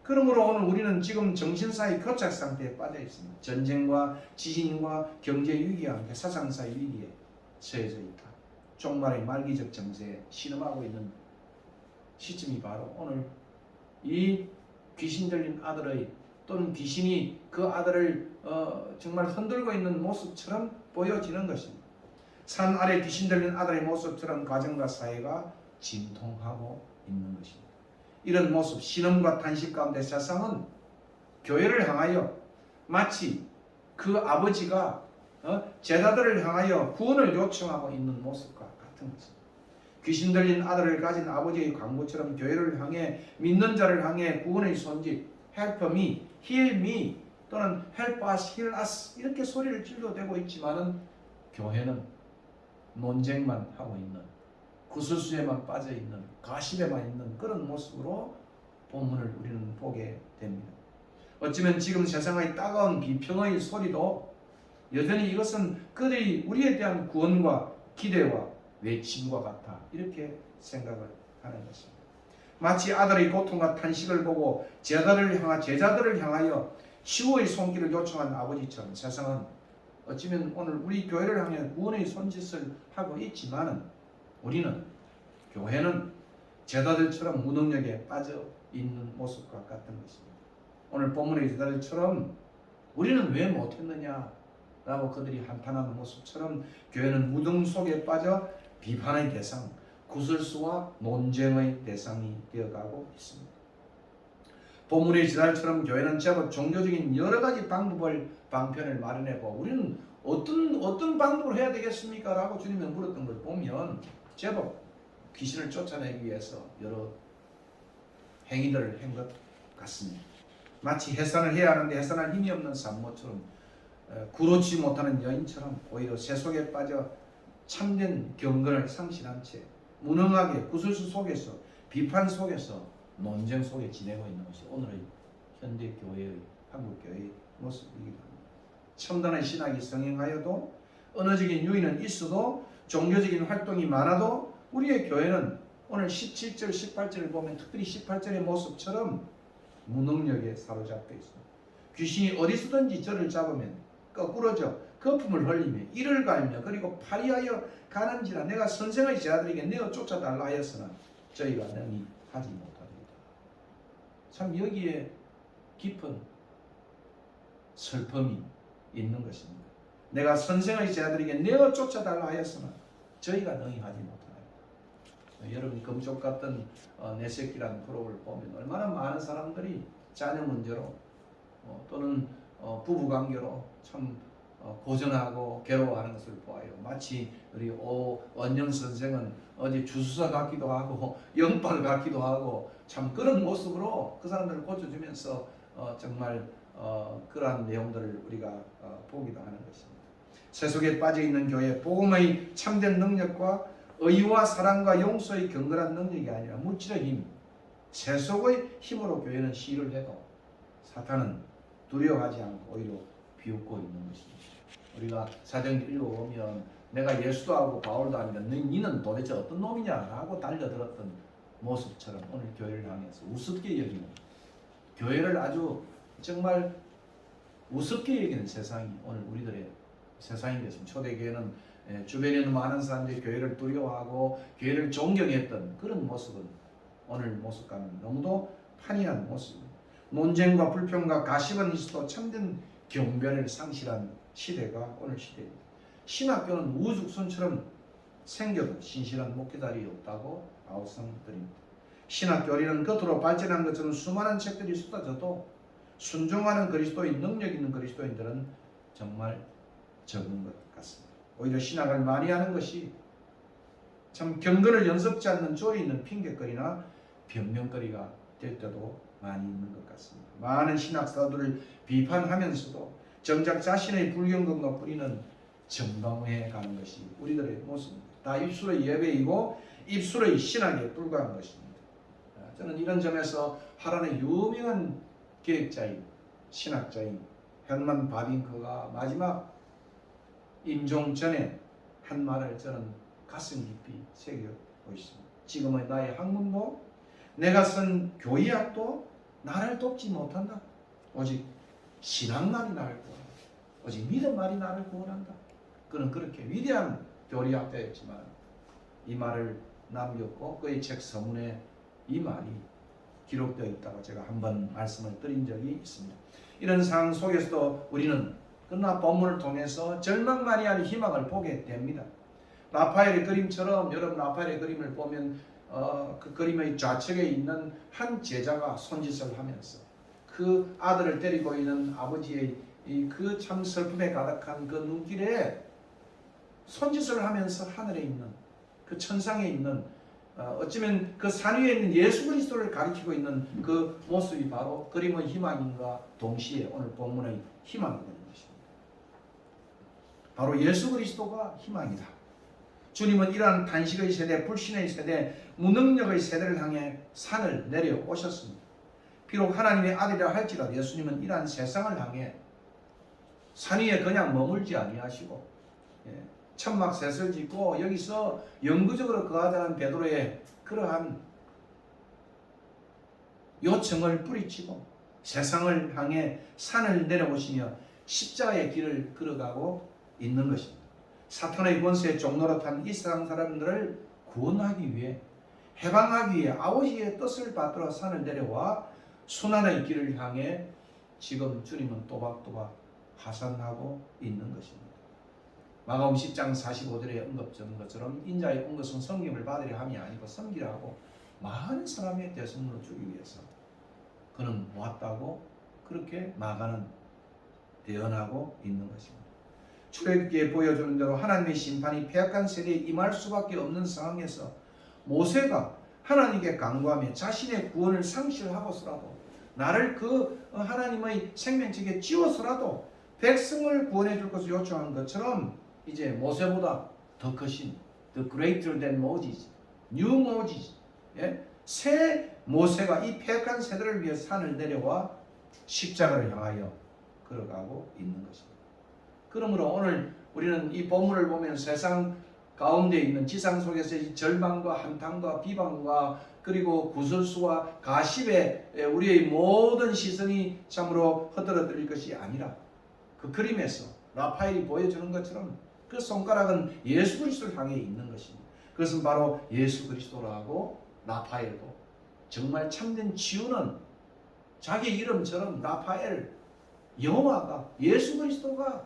그러므로 오늘 우리는 지금 정신사의 교착 상태에 빠져 있습니다. 전쟁과 지진과 경제 위기와 함께 사상사의 위기에 처해져 있다. 종말의 말기적 정세에 신음하고 있는 시점이 바로 오늘 이 귀신 들린 아들의 또는 귀신이 그 아들을 정말 흔들고 있는 모습처럼 보여지는 것입니다. 산 아래 귀신 들린 아들의 모습처럼 가정과 사회가 진통하고 있는 것입니다. 이런 모습, 신음과 탄식 가운데 세상은 교회를 향하여 마치 그 아버지가 제자들을 향하여 구원을 요청하고 있는 모습과 같은 것입니다. 귀신 들린 아들을 가진 아버지의 광고처럼 교회를 향해 믿는 자를 향해 구원의 손짓 Help me, heal me 또는 Help us, heal us 이렇게 소리를 질러대고 있지만은 교회는 논쟁만 하고 있는 구설수에만 빠져 있는 가십에만 있는 그런 모습으로 본문을 우리는 보게 됩니다. 어쩌면 지금 세상의 따가운 비평의 소리도 여전히 이것은 그들이 우리에 대한 구원과 기대와 외침과 같아 이렇게 생각을 하는 것입니다. 마치 아들의 고통과 탄식을 보고 제자들을 향하여 치유의 손길을 요청한 아버지처럼 세상은 어쩌면 오늘 우리 교회를 향해 구원의 손짓을 하고 있지만은 우리는 교회는 제자들처럼 무능력에 빠져 있는 모습과 같은 것입니다. 오늘 본문의 제자들처럼 우리는 왜 못했느냐 라고 그들이 한탄하는 모습처럼 교회는 무등 속에 빠져 비판의 대상, 구설수와 논쟁의 대상이 되어가고 있습니다. 본문의 제자들처럼 교회는 제법 종교적인 여러 가지 방편을 마련해보고 우리는 어떤 방법을 해야 되겠습니까? 라고 주님이 물었던 걸 보면 제법 귀신을 쫓아내기 위해서 여러 행위들을 한 것 같습니다. 마치 해산을 해야 하는데 해산할 힘이 없는 산모처럼 구르지 못하는 여인처럼 오히려 세속에 빠져 참된 경건을 상실한 채 무능하게 구설수 속에서 비판 속에서 논쟁 속에 지내고 있는 것이 오늘의 현대 교회의 한국 교회의 모습이기도 합니다. 첨단의 신학이 성행하여도 언어적인 유의는 있어도 종교적인 활동이 많아도 우리의 교회는 오늘 17절 18절을 보면 특별히 18절의 모습처럼 무능력에 사로잡혀 있습니다. 귀신이 어디서든지 저를 잡으면 거꾸로져 거품을 흘리며 이를 갈며 그리고 파리하여 가는지라 내가 선생의 제자들에게 내어 쫓아달라 하였으나 저희가 능히 하지 못하리이다. 참 여기에 깊은 슬픔이 있는 것입니다. 내가 선생의 제자들에게 내어 쫓아달라 하였으나 저희가 능히 하지 못하리이다. 여러분 금쪽 같은 내 새끼라는 프로를 보면 얼마나 많은 사람들이 자녀 문제로 또는 부부관계로 참 고전하고 괴로워하는 것을 보아요. 마치 우리 원영 선생은 어디 주수사 같기도 하고 영빨 같기도 하고 참 그런 모습으로 그 사람들을 고쳐주면서 정말 그러한 내용들을 우리가 보기도 하는 것입니다. 세속에 빠져있는 교회 복음의 참된 능력과 의와 사랑과 용서의 경건한 능력이 아니라 물질의 힘, 세속의 힘으로 교회는 시위를 해도 사탄은 두려워하지 않고 오히려 비웃고 있는 것입니다. 우리가 사도행전 읽어보면 내가 예수도 하고 바울도 하니까 너는 도대체 어떤 놈이냐라고 달려들었던 모습처럼 오늘 교회를 향해서 우습게 여기는, 교회를 아주 정말 우습게 여기는 세상이 오늘 우리들의 세상인 것입니다. 초대교회는 주변에 있는 많은 사람들이 교회를 두려워하고 교회를 존경했던 그런 모습은 오늘 모습과는 너무도 판이한 모습입니다. 논쟁과 불평과 가십은 있어도 참된 경배를 상실한 시대가 오늘 시대입니다. 신학교는 우죽순처럼 생겨도 신실한 목회자들이 없다고 아우성드립니다. 신학교리는 겉으로 발전한 것처럼 수많은 책들이 쏟아져도 순종하는 그리스도인, 능력 있는 그리스도인들은 정말 적은 것 같습니다. 오히려 신학을 많이 하는 것이 참 경건을 연습지 않는 조리 있는 핑계거리나 변명거리가 될 때도 많이 있는 것 같습니다. 많은 신학사들을 비판하면서도 정작 자신의 불경건과 뿌리는 전방해 가는 것이 우리들의 모습입니다. 다 입술의 예배이고 입술의 신학에 불과한 것입니다. 저는 이런 점에서 하란의 유명한 계획자인 신학자인 헨만 바빙크가 마지막 임종 전에 한 말을 저는 가슴 깊이 새겨보고 있습니다. 지금의 나의 학문도 내가 쓴 교의학도 나를 돕지 못한다. 오직 신학만이 나를 구원한다. 오직 믿음만이 나를 구원한다. 그는 그렇게 위대한 교리학자였지만 이 말을 남겼고 그의 책 서문에 이 말이 기록되어 있다고 제가 한번 말씀을 드린 적이 있습니다. 이런 상황 속에서도 우리는 그러나 본문을 통해서 절망만이 아닌 희망을 보게 됩니다. 라파엘의 그림처럼 여러분 라파엘의 그림을 보면 그 그림의 좌측에 있는 한 제자가 손짓을 하면서 그 아들을 데리고 있는 아버지의 그 참 슬픔에 가득한 그 눈길에 손짓을 하면서 하늘에 있는 그 천상에 있는 어쩌면 그 산 위에 있는 예수 그리스도를 가리키고 있는 그 모습이 바로 그림의 희망인가 동시에 오늘 본문의 희망이 되는 것입니다. 바로 예수 그리스도가 희망이다. 주님은 이러한 단식의 세대, 불신의 세대, 무능력의 세대를 향해 산을 내려오셨습니다. 비록 하나님의 아들이라 할지라도 예수님은 이러한 세상을 향해 산 위에 그냥 머물지 아니하시고 천막셋을 짓고 여기서 영구적으로 거하자는 베드로의 그러한 요청을 뿌리치고 세상을 향해 산을 내려오시며 십자가의 길을 걸어가고 있는 것입니다. 사탄의 권세에 종노릇한 이 세상 사람들을 구원하기 위해 해방하기 위해 아버지의 뜻을 받들어 산을 내려와 순환의 길을 향해 지금 주님은 또박또박 하산하고 있는 것입니다. 마가복음 10장 45절에 언급된 것처럼 인자의 온 것은 섬김을 받으려 함이 아니고 섬기려 하고 많은 사람의 대성물을 주기 위해서 그는 왔다고 그렇게 마가는 대언하고 있는 것입니다. 출애굽기에 보여주는 대로 하나님의 심판이 패역한 세대에 임할 수밖에 없는 상황에서 모세가 하나님께 간구하며 자신의 구원을 상실하고서라도 나를 그 하나님의 생명책에 찌워서라도 백성을 구원해 줄 것을 요청한 것처럼 이제 모세보다 더 크신 the greater than Moses, new Moses, 새 모세가 이 패역한 세대를 위해 산을 내려와 십자가를 향하여 걸어가고 있는 것입니다. 그러므로 오늘 우리는 이 본문을 보면 세상 가운데 있는 지상 속에서 이 절망과 한탄과 비방과 그리고 구설수와 가십에 우리의 모든 시선이 참으로 흐트러뜨릴 것이 아니라 그 그림에서 라파엘이 보여주는 것처럼 그 손가락은 예수 그리스도를 향해 있는 것입니다. 그것은 바로 예수 그리스도라고 라파엘도 정말 참된 치유는 자기 이름처럼 라파엘 여호와가 예수 그리스도가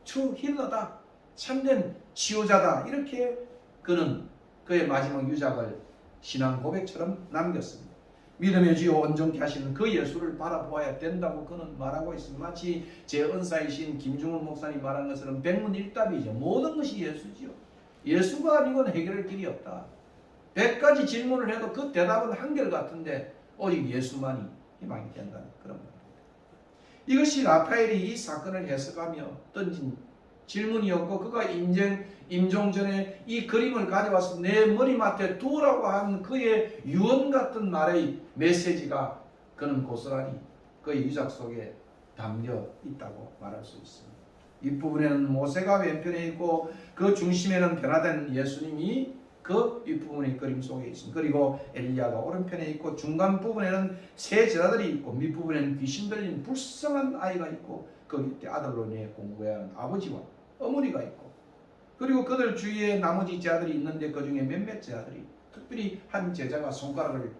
true 힐러다, 참된 치유자다 이렇게 그는 그의 마지막 유작을 신앙 고백처럼 남겼습니다. 믿음의 주요 온전케 하시는 그 예수를 바라보아야 된다고 그는 말하고 있습니다. 마치 제 은사이신 김중훈 목사님 말한 것처럼 백문일답이죠. 모든 것이 예수지요. 예수가 아니고는 해결할 길이 없다. 100가지 질문을 해도 그 대답은 한결같은데 오직 예수만이 희망이 된다는 그런 말입니다. 이것이 라파엘이 이 사건을 해석하며 던진 질문이었고 그가 임종 전에 이 그림을 가져와서 내 머리맡에 두라고 한 그의 유언 같은 말의 메시지가 그는 고스란히 그의 유작 속에 담겨 있다고 말할 수 있습니다. 윗부분에는 모세가 왼편에 있고 그 중심에는 변화된 예수님이 그 윗부분의 그림 속에 있습니다. 그리고 엘리야가 오른편에 있고 중간 부분에는 세 제자들이 있고 밑부분에는 귀신 들린 불쌍한 아이가 있고 그 밑에 아들로 내 공부해야 하는 아버지와 어머니가 있고 그리고 그들 주위에 나머지 제자들이 있는데 그 중에 몇몇 제자들이 특별히 한 제자가 손가락을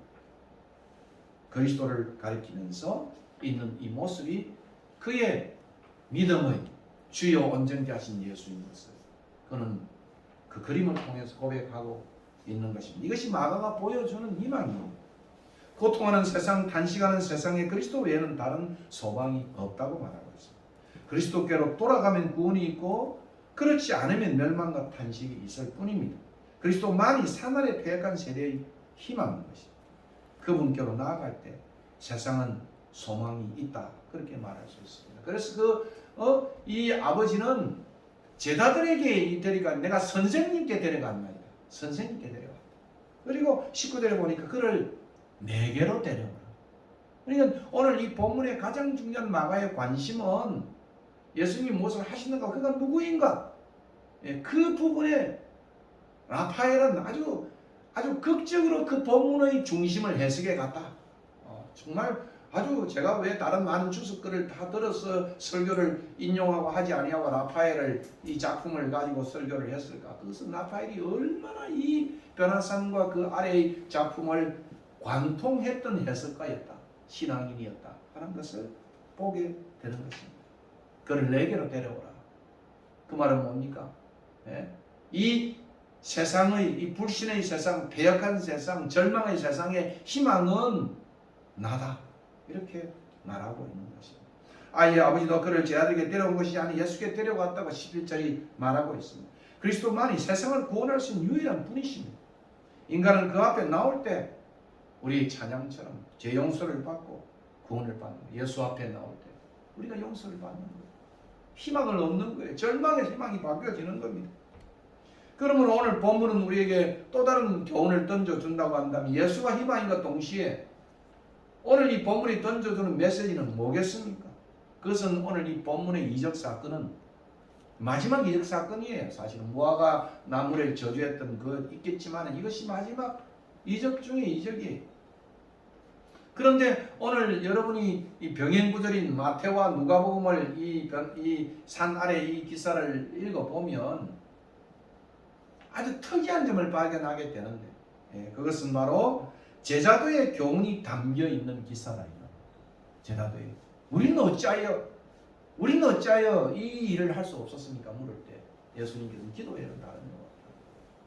그리스도를 가리키면서 있는 이 모습이 그의 믿음의 주요 온전케하신 예수인 것을 그는 그 그림을 통해서 고백하고 있는 것입니다. 이것이 마가가 보여주는 희망이에요. 고통하는 세상, 단식하는 세상에 그리스도 외에는 다른 소망이 없다고 말하고 있습니다. 그리스도께로 돌아가면 구원이 있고 그렇지 않으면 멸망과 탄식이 있을 뿐입니다. 그리스도만이 사날의 패역한 세대의 희망인 것입니다. 그분께로 나아갈 때 세상은 소망이 있다 그렇게 말할 수 있습니다. 그래서 이 아버지는 제자들에게 데려가 내가 선생님께 데려간 말이다. 선생님께 데려가. 그리고 19절에 보니까 그를 내게로 데려오라. 그러니까 오늘 이 본문의 가장 중요한 마가의 관심은 예수님이 무엇을 하시는가, 그가 누구인가. 그 부분에 라파엘은 아주 극적으로 그 본문의 중심을 해석해 갔다. 정말 아주 제가 왜 다른 많은 주석글을 다 들어서 설교를 인용하고 하지 아니하고 라파엘을 이 작품을 가지고 설교를 했을까? 그것은 라파엘이 얼마나 이 변화산과 그 아래의 작품을 관통했던 해석가였다, 신앙인이었다 하는 것을 보게 되는 것입니다. 그를 내게로 데려오라. 그 말은 뭡니까? 이 세상의, 이 불신의 세상, 배역한 세상, 절망의 세상의 희망은 나다. 이렇게 말하고 있는 것입니다. 아예 아버지도 그를 제자들에게 데려온 것이 아니 예수께 데려갔다고 11절이 말하고 있습니다. 그리스도만이 세상을 구원할 수 있는 유일한 분이십니다. 인간은 그 앞에 나올 때 우리 찬양처럼 죄 용서를 받고 구원을 받는 거예요. 예수 앞에 나올 때 우리가 용서를 받는 거예요. 희망을 얻는 거예요. 절망의 희망이 바뀌어지는 겁니다. 그러면 오늘 본문은 우리에게 또 다른 교훈을 던져준다고 한다면 예수가 희망인과 동시에 오늘 이 본문이 던져주는 메시지는 뭐겠습니까? 그것은 오늘 이 본문의 이적 사건은 마지막 이적 사건이에요. 사실은 무화과 나무를 저주했던 그 있겠지만 이것이 마지막 이적 중의 이적이에요. 그런데 오늘 여러분이 이 병행구절인 마태와 누가복음을 이 산 아래 이 기사를 읽어보면 아주 특이한 점을 발견하게 되는데 그것은 바로 제자도의 교훈이 담겨있는 기사라. 제자도에 우리는 어찌하여 이 일을 할 수 없었습니까? 물을 때 예수님께서는 기도회는 다른 것 같다.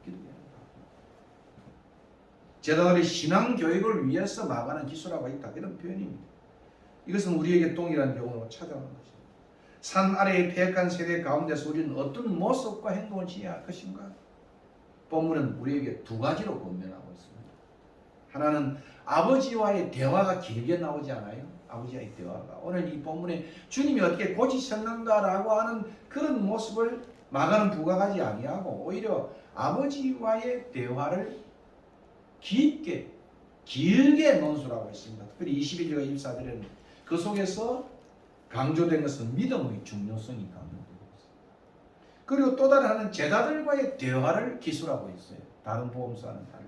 기도회는 다른 제자들의 신앙교육을 위해서 마가는 기술하고 있다. 이런 표현입니다. 이것은 우리에게 동일한 교훈으로 찾아오는 것입니다. 산 아래의 패역한 세대 가운데서 우리는 어떤 모습과 행동을 지어야 할 것인가? 본문은 우리에게 두 가지로 권면하고 있습니다. 하나는 아버지와의 대화가 길게 나오지 않아요? 아버지와의 대화가. 오늘 이 본문에 주님이 어떻게 고치셨는가라고 하는 그런 모습을 마가는 부각하지 아니하고 오히려 아버지와의 대화를 깊게 길게 논술하고 있습니다. 특별히 21절과 24절에는 그 속에서 강조된 것은 믿음의 중요성이 강조되고 있습니다. 그리고 또 다른 하나는 제자들과의 대화를 기술하고 있어요. 다른 복음서와는 달리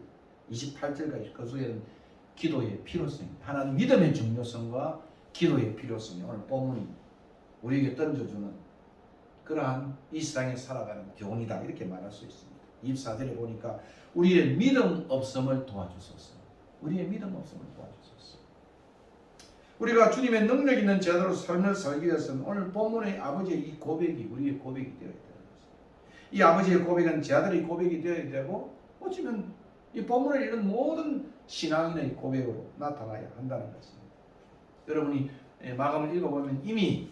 28절까지 그 속에는 기도의 필요성입니다. 하나는 믿음의 중요성과 기도의 필요성이 오늘 본문이 우리에게 던져주는 그러한 이 세상에 살아가는 교훈이다 이렇게 말할 수 있습니다. 24절에 보니까 우리의 믿음 없음을 도와주소서. 우리의 믿음 없음을 도와주소서. 우리가 주님의 능력 있는 제자로 삶을 살기 위해서는 오늘 본문의 아버지의 이 고백이 우리의 고백이 되어야 되는 것입니다. 이 아버지의 고백은 제자들의 고백이 되어야 되고 어쩌면 이 본문을 읽은 모든 신앙인의 고백으로 나타나야 한다는 것입니다. 여러분이 마감을 읽어보면 이미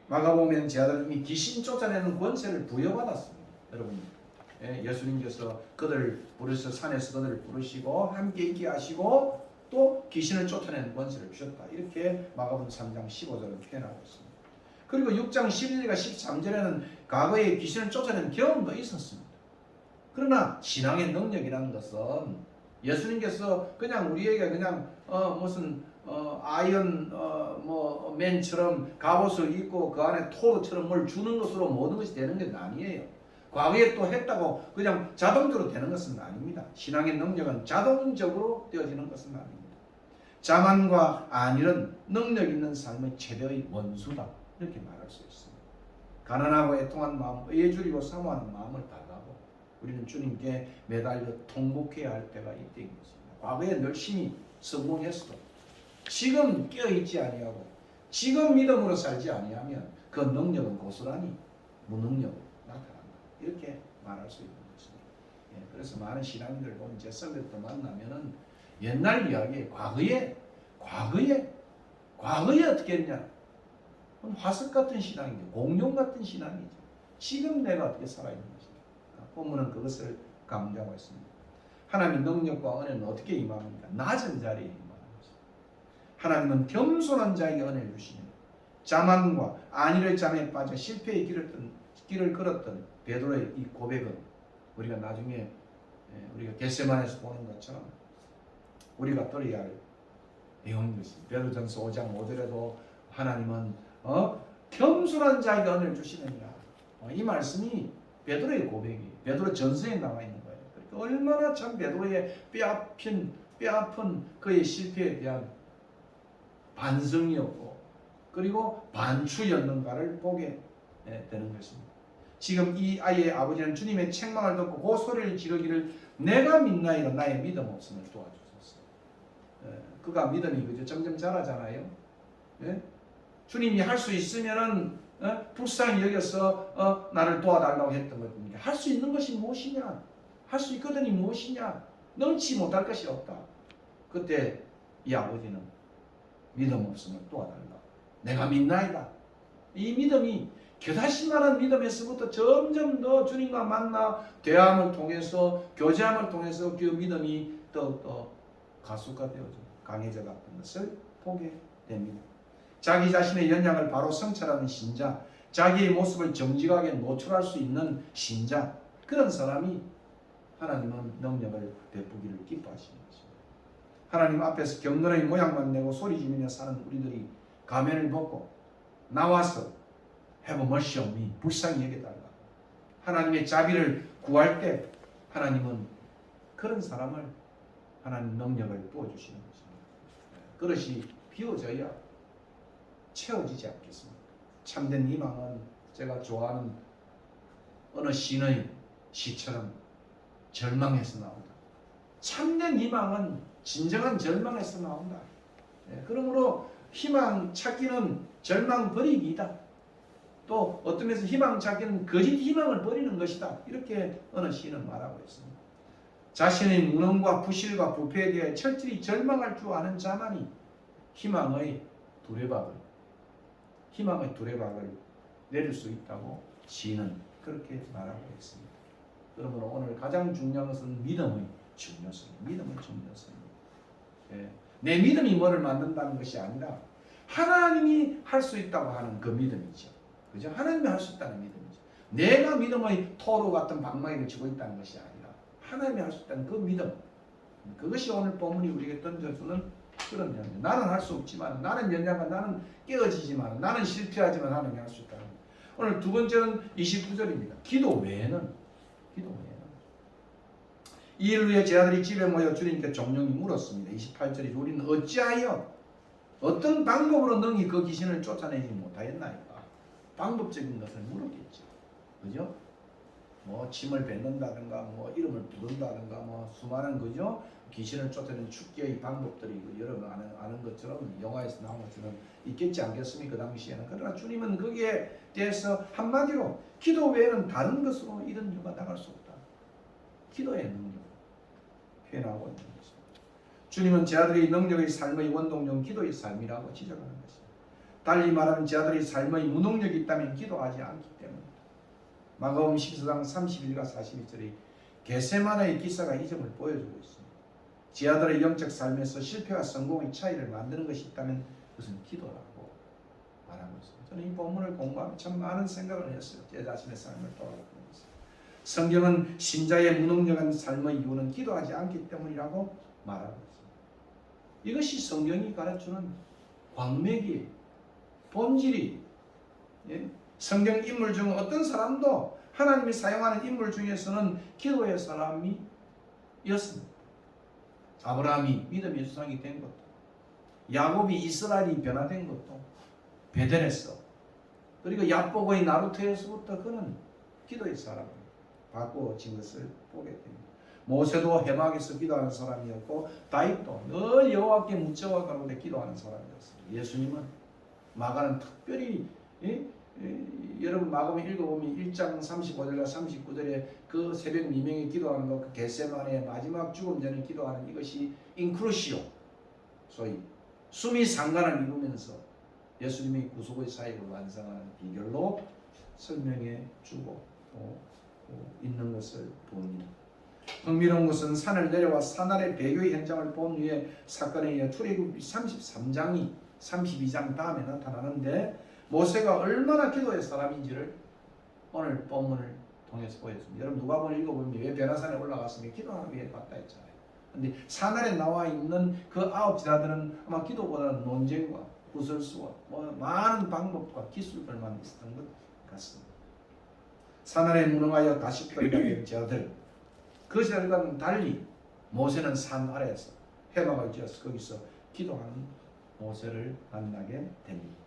마가복음에는 제자들은 이미 귀신 쫓아내는 권세를 부여받았습니다. 여러분 예수님께서 그들을 부르셔서 산에서 그들을 부르시고 함께 있게 하시고 또 귀신을 쫓아내는 권세를 주셨다. 이렇게 마가복음 3장 15절을 표현하고 있습니다. 그리고 6장 11절과 13절에는 과거에 귀신을 쫓아낸 경험도 있었습니다. 그러나 신앙의 능력이라는 것은 예수님께서 그냥 우리에게 그냥 무슨 아이언 맨처럼 갑옷을 입고 그 안에 토르처럼 뭘 주는 것으로 모든 것이 되는 게 아니에요. 과거에 또 했다고 그냥 자동적으로 되는 것은 아닙니다. 신앙의 능력은 자동적으로 되어지는 것은 아닙니다. 자만과 안일은 능력 있는 삶의 최대의 원수다, 이렇게 말할 수 있습니다. 가난하고 애통한 마음, 예주리고 사모하는 마음을 달라고 우리는 주님께 매달려 통곡해야 할 때가 이때인 것입니다. 과거에 열심히 성공했어도 지금 깨어있지 아니하고 지금 믿음으로 살지 아니하면 그 능력은 고스란히 무능력으로 나타난다, 이렇게 말할 수 있는 것입니다. 그래서 많은 신앙인들 보면 제 성도들 만나면은 옛날 이야기, 과거에 어떻게 했냐? 화석 같은 신앙이죠. 공룡 같은 신앙이죠. 지금 내가 어떻게 살아있는 것인가? 본문은 그것을 강조하고 있습니다. 하나님의 능력과 은혜는 어떻게 임합니까? 낮은 자리에 임하는 것입니다. 하나님은 겸손한 자에게 은혜를 주시며 자만과 안일의 잠에 빠져 실패의 길을 걸었던 베드로의 이 고백은 우리가 나중에 우리가 겟세마네에서 보는 것처럼 우리가 들어야 할 내용인 것입니다. 베드로전서 5장 5절에도 하나님은 겸손한 자에게 은혜를 주시느니라. 이 말씀이 베드로의 고백이 베드로 전서에 나와 있는 거예요. 그러니까 얼마나 참 베드로의 뼈아픈 그의 실패에 대한 반성이었고 그리고 반추였는가를 보게 되는 것입니다. 지금 이 아이의 아버지는 주님의 책망을 듣고 그 소리를 지르기를 내가 믿나이다, 나의 믿음 없음을 도와주소서. 그가 믿음이 그저 점점 자라잖아요. 주님이 할 수 있으면은 불쌍히 여겨서 나를 도와달라고 했던 것입니다. 할 수 있는 것이 무엇이냐? 할 수 있거든이 무엇이냐? 넘치 못할 것이 없다. 그때 이 아버지는 믿음 없음을 도와달라고. 내가 믿나이다. 이 믿음이 겨다시만한 믿음에서부터 점점 더 주님과 만나 대화를 통해서 교제함을 통해서 그 믿음이 더욱더 가속화되어져 강해져 가는 것을 보게 됩니다. 자기 자신의 연약을 바로 성찰하는 신자, 자기의 모습을 정직하게 노출할 수 있는 신자, 그런 사람이 하나님은 능력을 베푸기를 기뻐하시는 것입니다. 하나님 앞에서 경건의 모양만 내고 소리지르며 사는 우리들이 가면을 벗고 나와서 Have mercy on me, 불쌍히 여겨달라. 하나님의 자비를 구할 때 하나님은 그런 사람을 하나님 능력을 부어주시는 것입니다. 그릇이 비워져야 채워지지 않겠습니까? 참된 희망은 제가 좋아하는 어느 시인의 시처럼 절망에서 나온다. 참된 희망은 진정한 절망에서 나온다. 그러므로 희망 찾기는 절망 버리기이다. 또 어떤 면에서 희망 찾기는 거짓 희망을 버리는 것이다. 이렇게 어느 시인은 말하고 있습니다. 자신의 무능과 부실과 부패에 대해 철저히 절망할 줄 아는 자만이 희망의 두레박을 내릴 수 있다고 시인은 그렇게 말하고 있습니다. 그러므로 오늘 가장 중요한 것은 믿음의 중요성입니다. 내 믿음이 뭐를 만든다는 것이 아니라 하나님이 할 수 있다고 하는 그 믿음이죠. 그죠? 하나님이 할 수 있다는 믿음이죠. 내가 믿음의 토로 같은 방망이를 쥐고 있다는 것이 아니라 하나님이 할 수 있다는 그 믿음. 그것이 오늘 본문이 우리에게 던져주는 그런 내용입니다. 나는 할 수 없지만, 나는 연약한, 나는 깨어지지만, 나는 실패하지만 하나님이 할 수 있다는 거예요. 오늘 두 번째는 29절입니다. 기도 외에는 이 일 후에 제 아들이 집에 모여 주님께 종용이 물었습니다. 28절이 우리는 어찌하여 어떤 방법으로 능히 그 귀신을 쫓아내지 못하였나이까? 방법적인 것을 물었겠죠. 그죠? 뭐 침을 뱉는다든가 뭐 이름을 부른다든가 뭐 수많은 그죠? 귀신을 쫓아내는 축제의 방법들이 여러분 아는 것처럼 영화에서 나온 것처럼 있겠지 않겠습니까? 그 당시에는. 그러나 주님은 거기에 대해서 한마디로 기도 외에는 다른 것으로 이런 이유가 나갈 수 없다. 기도의 능력을 표현하고 있는 것입니다. 주님은 제 아들의 능력의 삶의 원동력 기도의 삶이라고 지적하는 것입니다. 달리 말하면 제 아들의 삶의 무능력이 있다면 기도하지 않기 때문입니다. 마가복음 14장 31과 42절의 겟세마네의 기사가 이 점을 보여주고 있습니다. 제 아들의 영적 삶에서 실패와 성공의 차이를 만드는 것이 있다면 그것은 기도라고 말하고 있습니다. 저는 이 본문을 공부하면 참 많은 생각을 했어요. 제 자신의 삶을 돌아보면서. 성경은 신자의 무능력한 삶의 이유는 기도하지 않기 때문이라고 말하고 있습니다. 이것이 성경이 가르치는 광맥이 본질이 성경 인물 중 어떤 사람도 하나님이 사용하는 인물 중에서는 기도의 사람이었습니다. 아브라함이 믿음의 조상이 된 것도, 야곱이 이스라엘이 변화된 것도 베델에서, 그리고 야복의 나루터에서부터 그는 기도의 사람으로 바꾸어진 것을 보게 됩니다. 모세도 해막에서 기도하는 사람이었고 다윗도 늘 여호와께 묻자와 가로되 기도하는 사람이었습니다. 예수님은 마가는 특별히 여러분 마가복음 읽어보면 1장 35절과 39절에 그 새벽 미명에 기도하는 것, 그 겟세마네의 마지막 죽음 전에 기도하는 이것이 인크루시오, 소위 숨이 상관을 이루면서 예수님의 구속의 사역을 완성하는 비결로 설명해 주고 있는 것을 봅니다. 흥미로운 것은 산을 내려와 산아래 배교의 현장을 본 후에 사건에 의해 출애굽기 33장이 32장 다음에 나타나는데 모세가 얼마나 기도의 사람인지를 오늘 본문을 통해서 보였습니다. 여러분 누가복음 읽어보면 왜 베라산에 올라갔으면 기도하기 위해 갔다 했잖아요. 근데 산아래 나와 있는 그 9 지사들은 아마 기도보다는 논쟁과 구설수와 많은 방법과 기술들만 있었던 것 같습니다. 산아래 무능하여 다시거리가 된 자들, 그 자들과는 달리 모세는 산 아래에서 해막을 지어서 거기서 기도하는 모세를 만나게 됩니다.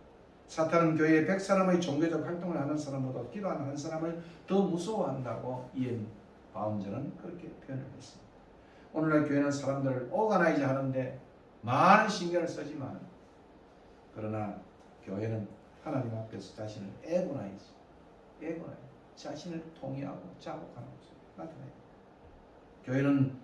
사탄은 교회에 100사람의 종교적 활동을 하는 사람보다 기도하는 한 사람을 더 무서워한다고 이엔 바운저는 그렇게 표현을 했습니다. 오늘날 교회는 사람들을 오가나이즈 하는데 많은 신경을 쓰지만, 그러나 교회는 하나님 앞에서 자신을 에고나이즈, 자신을 통일하고 자복하는 모습을 나타내요. 교회는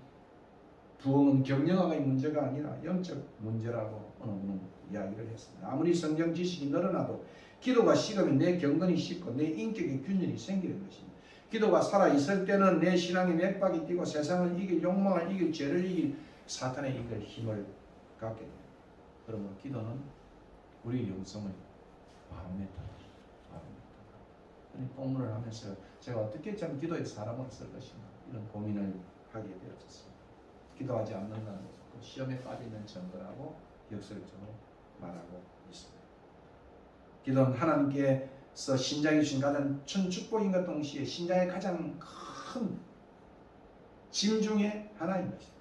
부흥은 경영학의 문제가 아니라 영적 문제라고 어느 분은 이야기를 했습니다. 아무리 성경 지식이 늘어나도 기도가 식으면 내 경건이 식고 내 인격의 균열이 생기는 것입니다. 기도가 살아있을 때는 내 신앙의 맥박이 뛰고 세상을 이길, 욕망을 이길, 죄를 이길, 사탄의 이길 힘을 갖게 됩니다. 그러므로 기도는 우리 영성의 바로미터입니다. 본문을 하면서 제가 어떻게 참 기도의 사람을 쓸 것인가 이런 고민을 하게 되었습니다. 기도하지 않는다는 것은 시험에 빠지는 증거라고 역설적으로 말하고 있습니다. 기도는 하나님께서 신장이 주신 가장 큰 축복인과 동시에 신장의 가장 큰 짐 중에 하나인 것입니다.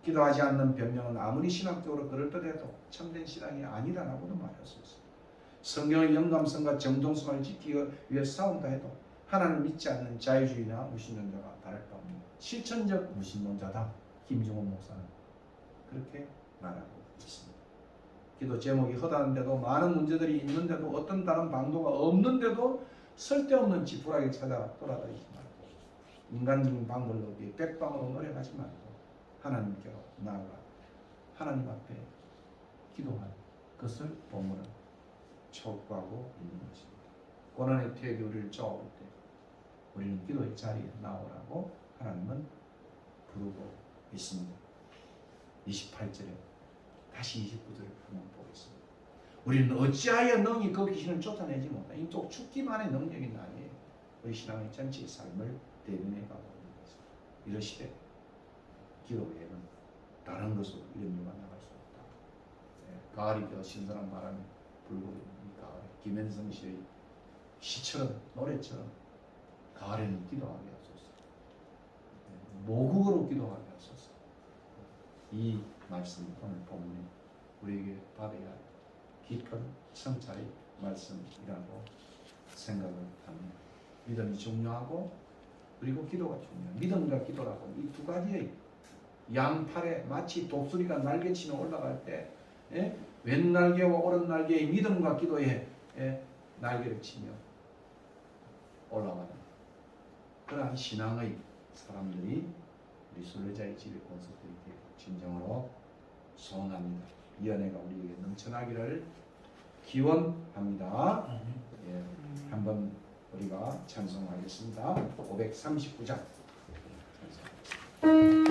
기도하지 않는 변명은 아무리 신학적으로 그럴듯해도 참된 신앙이 아니라고도 말할 수 있습니다. 성경의 영감성과 정통성을 지키기 위해 싸운다 해도 하나님 믿지 않는 자유주의나 무신론자가 다를 바 없는 실천적 무신론자다. 김종원 목사는 그렇게 말하고 있습니다. 기도 제목이 허다한데도 많은 문제들이 있는데도 어떤 다른 방도가 없는데도 쓸데없는 지푸라기 찾아 돌아다니지 말고 인간적인 방법으로 백방으로 노력하지 말고 하나님께로 나아가 하나님 앞에 기도하는 것을 본문은 촉구하고 있는 것입니다. 고난의 태에게 우리를 쪼아올 때 우리는 기도의 자리에 나오라고 하나님은 부르고 있습니다. 28절에 다시 29절을 한번 보겠습니다. 우리는 어찌하여 능히 그 귀신을 쫓아내지 못하나. 이 또 죽기만의 능력이 아니에요. 우리 신앙의 전체의 삶을 대변해 가고 있는 것입니다. 이러시되 기도 외에는 다른 것으로 이런 일만 나갈 수 없다. 가을이 되어 신선한 바람이 불고 있는 이 가을에 김현성 씨의 시처럼 노래처럼 가을에는 기도하게 하소서. 모국어로 기도하게 하소서. 이 말씀 오늘 본문이 우리에게 받아야 할 깊은 성찰의 말씀이라고 생각을 합니다. 믿음이 중요하고 그리고 기도가 중요합니다. 믿음과 기도라고 이 두 가지의 양팔에 마치 독수리가 날개치며 올라갈 때 왼 날개와 오른 날개의 믿음과 기도에 날개를 치며 올라가는 그러한 신앙의 사람들이 우리 순례자의 집에 권속들이 진정으로 소원합니다. 이 은혜가 우리에게 넘쳐나기를 기원합니다. 한번 우리가 찬송하겠습니다. 539장 찬송.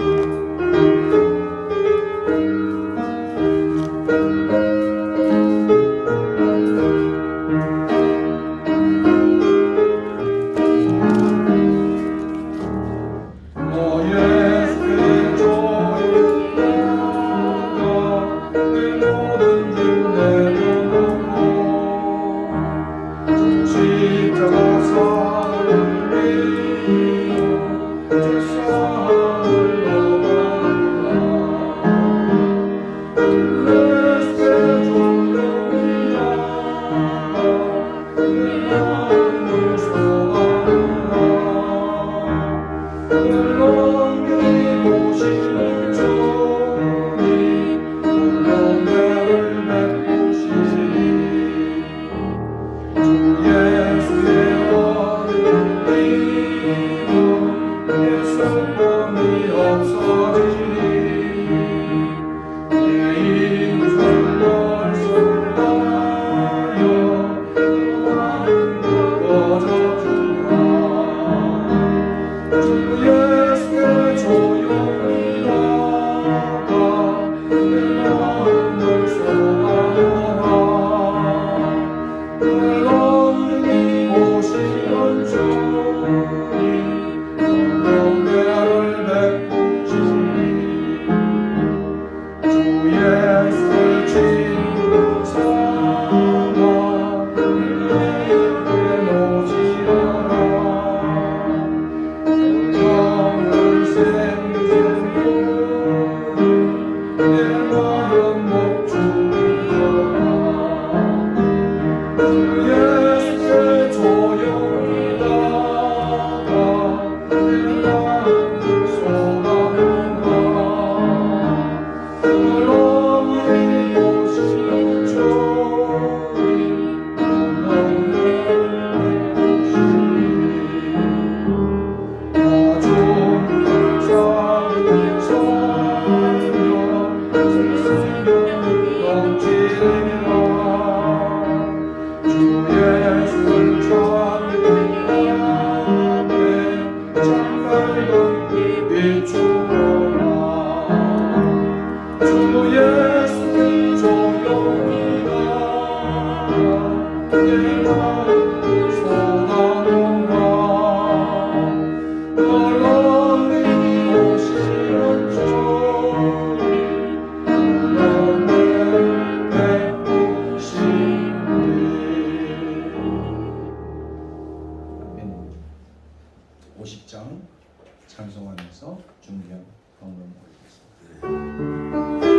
예수의 조용히 나가 내가 소망과 그런 곳이 저리 찬송하면서 중요한 방법을 올리겠습니다.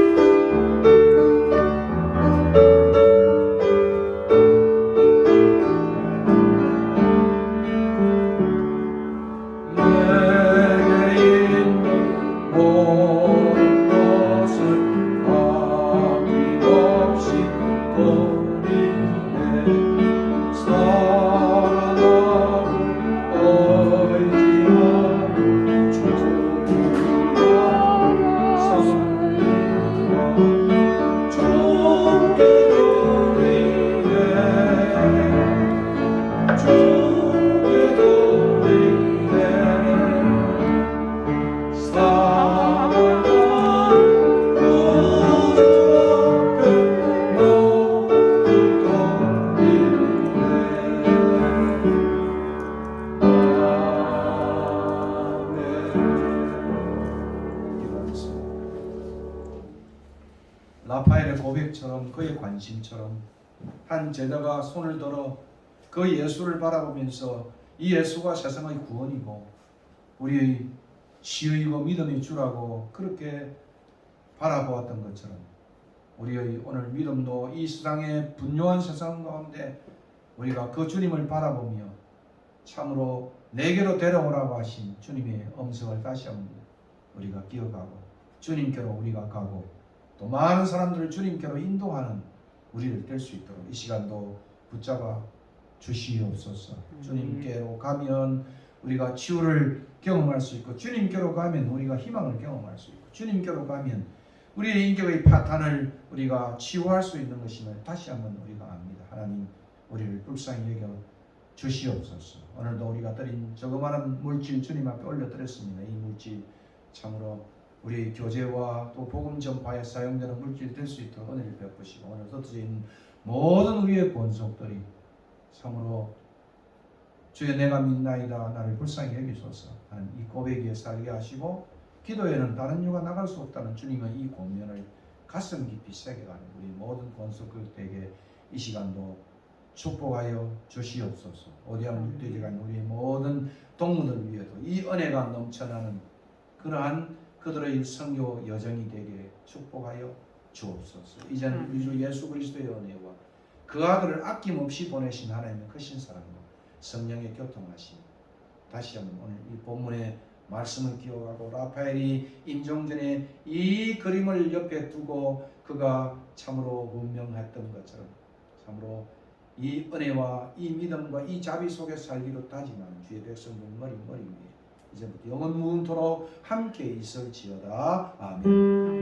라파엘의 고백처럼 그의 관심처럼 한 제자가 손을 들어 그 예수를 바라보면서 이 예수가 세상의 구원이고 우리의 치유이고 믿음의 주라고 그렇게 바라보았던 것처럼 우리의 오늘 믿음도 이 세상의 분요한 세상 가운데 우리가 그 주님을 바라보며 참으로 내게로 데려오라고 하신 주님의 음성을 다시 한번 우리가 기억하고 주님께로 우리가 가고 또 많은 사람들을 주님께로 인도하는 우리를 될 수 있도록 이 시간도 붙잡아 주시옵소서. 주님께로 가면 우리가 치유를 경험할 수 있고 주님께로 가면 우리가 희망을 경험할 수 있고 주님께로 가면 우리의 인격의 파탄을 우리가 치유할 수 있는 것임을 다시 한번 우리가 압니다. 하나님 우리를 불쌍히 여겨 주시옵소서. 오늘도 우리가 드린 조그마한 물질 주님 앞에 올려드렸습니다. 이 물질 참으로 우리 교제와 또 복음 전파에 사용되는 물질이 될 수 있도록 은혜를 베푸시고 오늘 흩어져 있는 모든 우리의 권속들이 참으로 주여 내가 믿나이다 나를 불쌍히 여기소서 하는 이 고백에 살게 하시고 기도에는 다른 이유가 나갈 수 없다는 주님의 이 권면을 가슴 깊이 새겨가는 우리 모든 권속들에게 이 시간도 축복하여 주시옵소서. 오디안 묵대지간 우리 모든 동무들 위에도 이 은혜가 넘쳐나는 그러한 그들의 선교 여정이 되게 축복하여 주옵소서. 이제는 우리 주 예수 그리스도의 은혜와 그 아들을 아낌없이 보내신 하나님의 크신 사랑과 성령의 교통하심 다시 한번 오늘 이 본문의 말씀을 기억하고 라파엘이 임종전에 이 그림을 옆에 두고 그가 참으로 분명했던 것처럼 참으로 이 은혜와 이 믿음과 이 자비 속에 살기로 다짐하는 주의 백성들 머리 위에 이제부터 영원 무궁토록 함께 있을지어다. 아멘.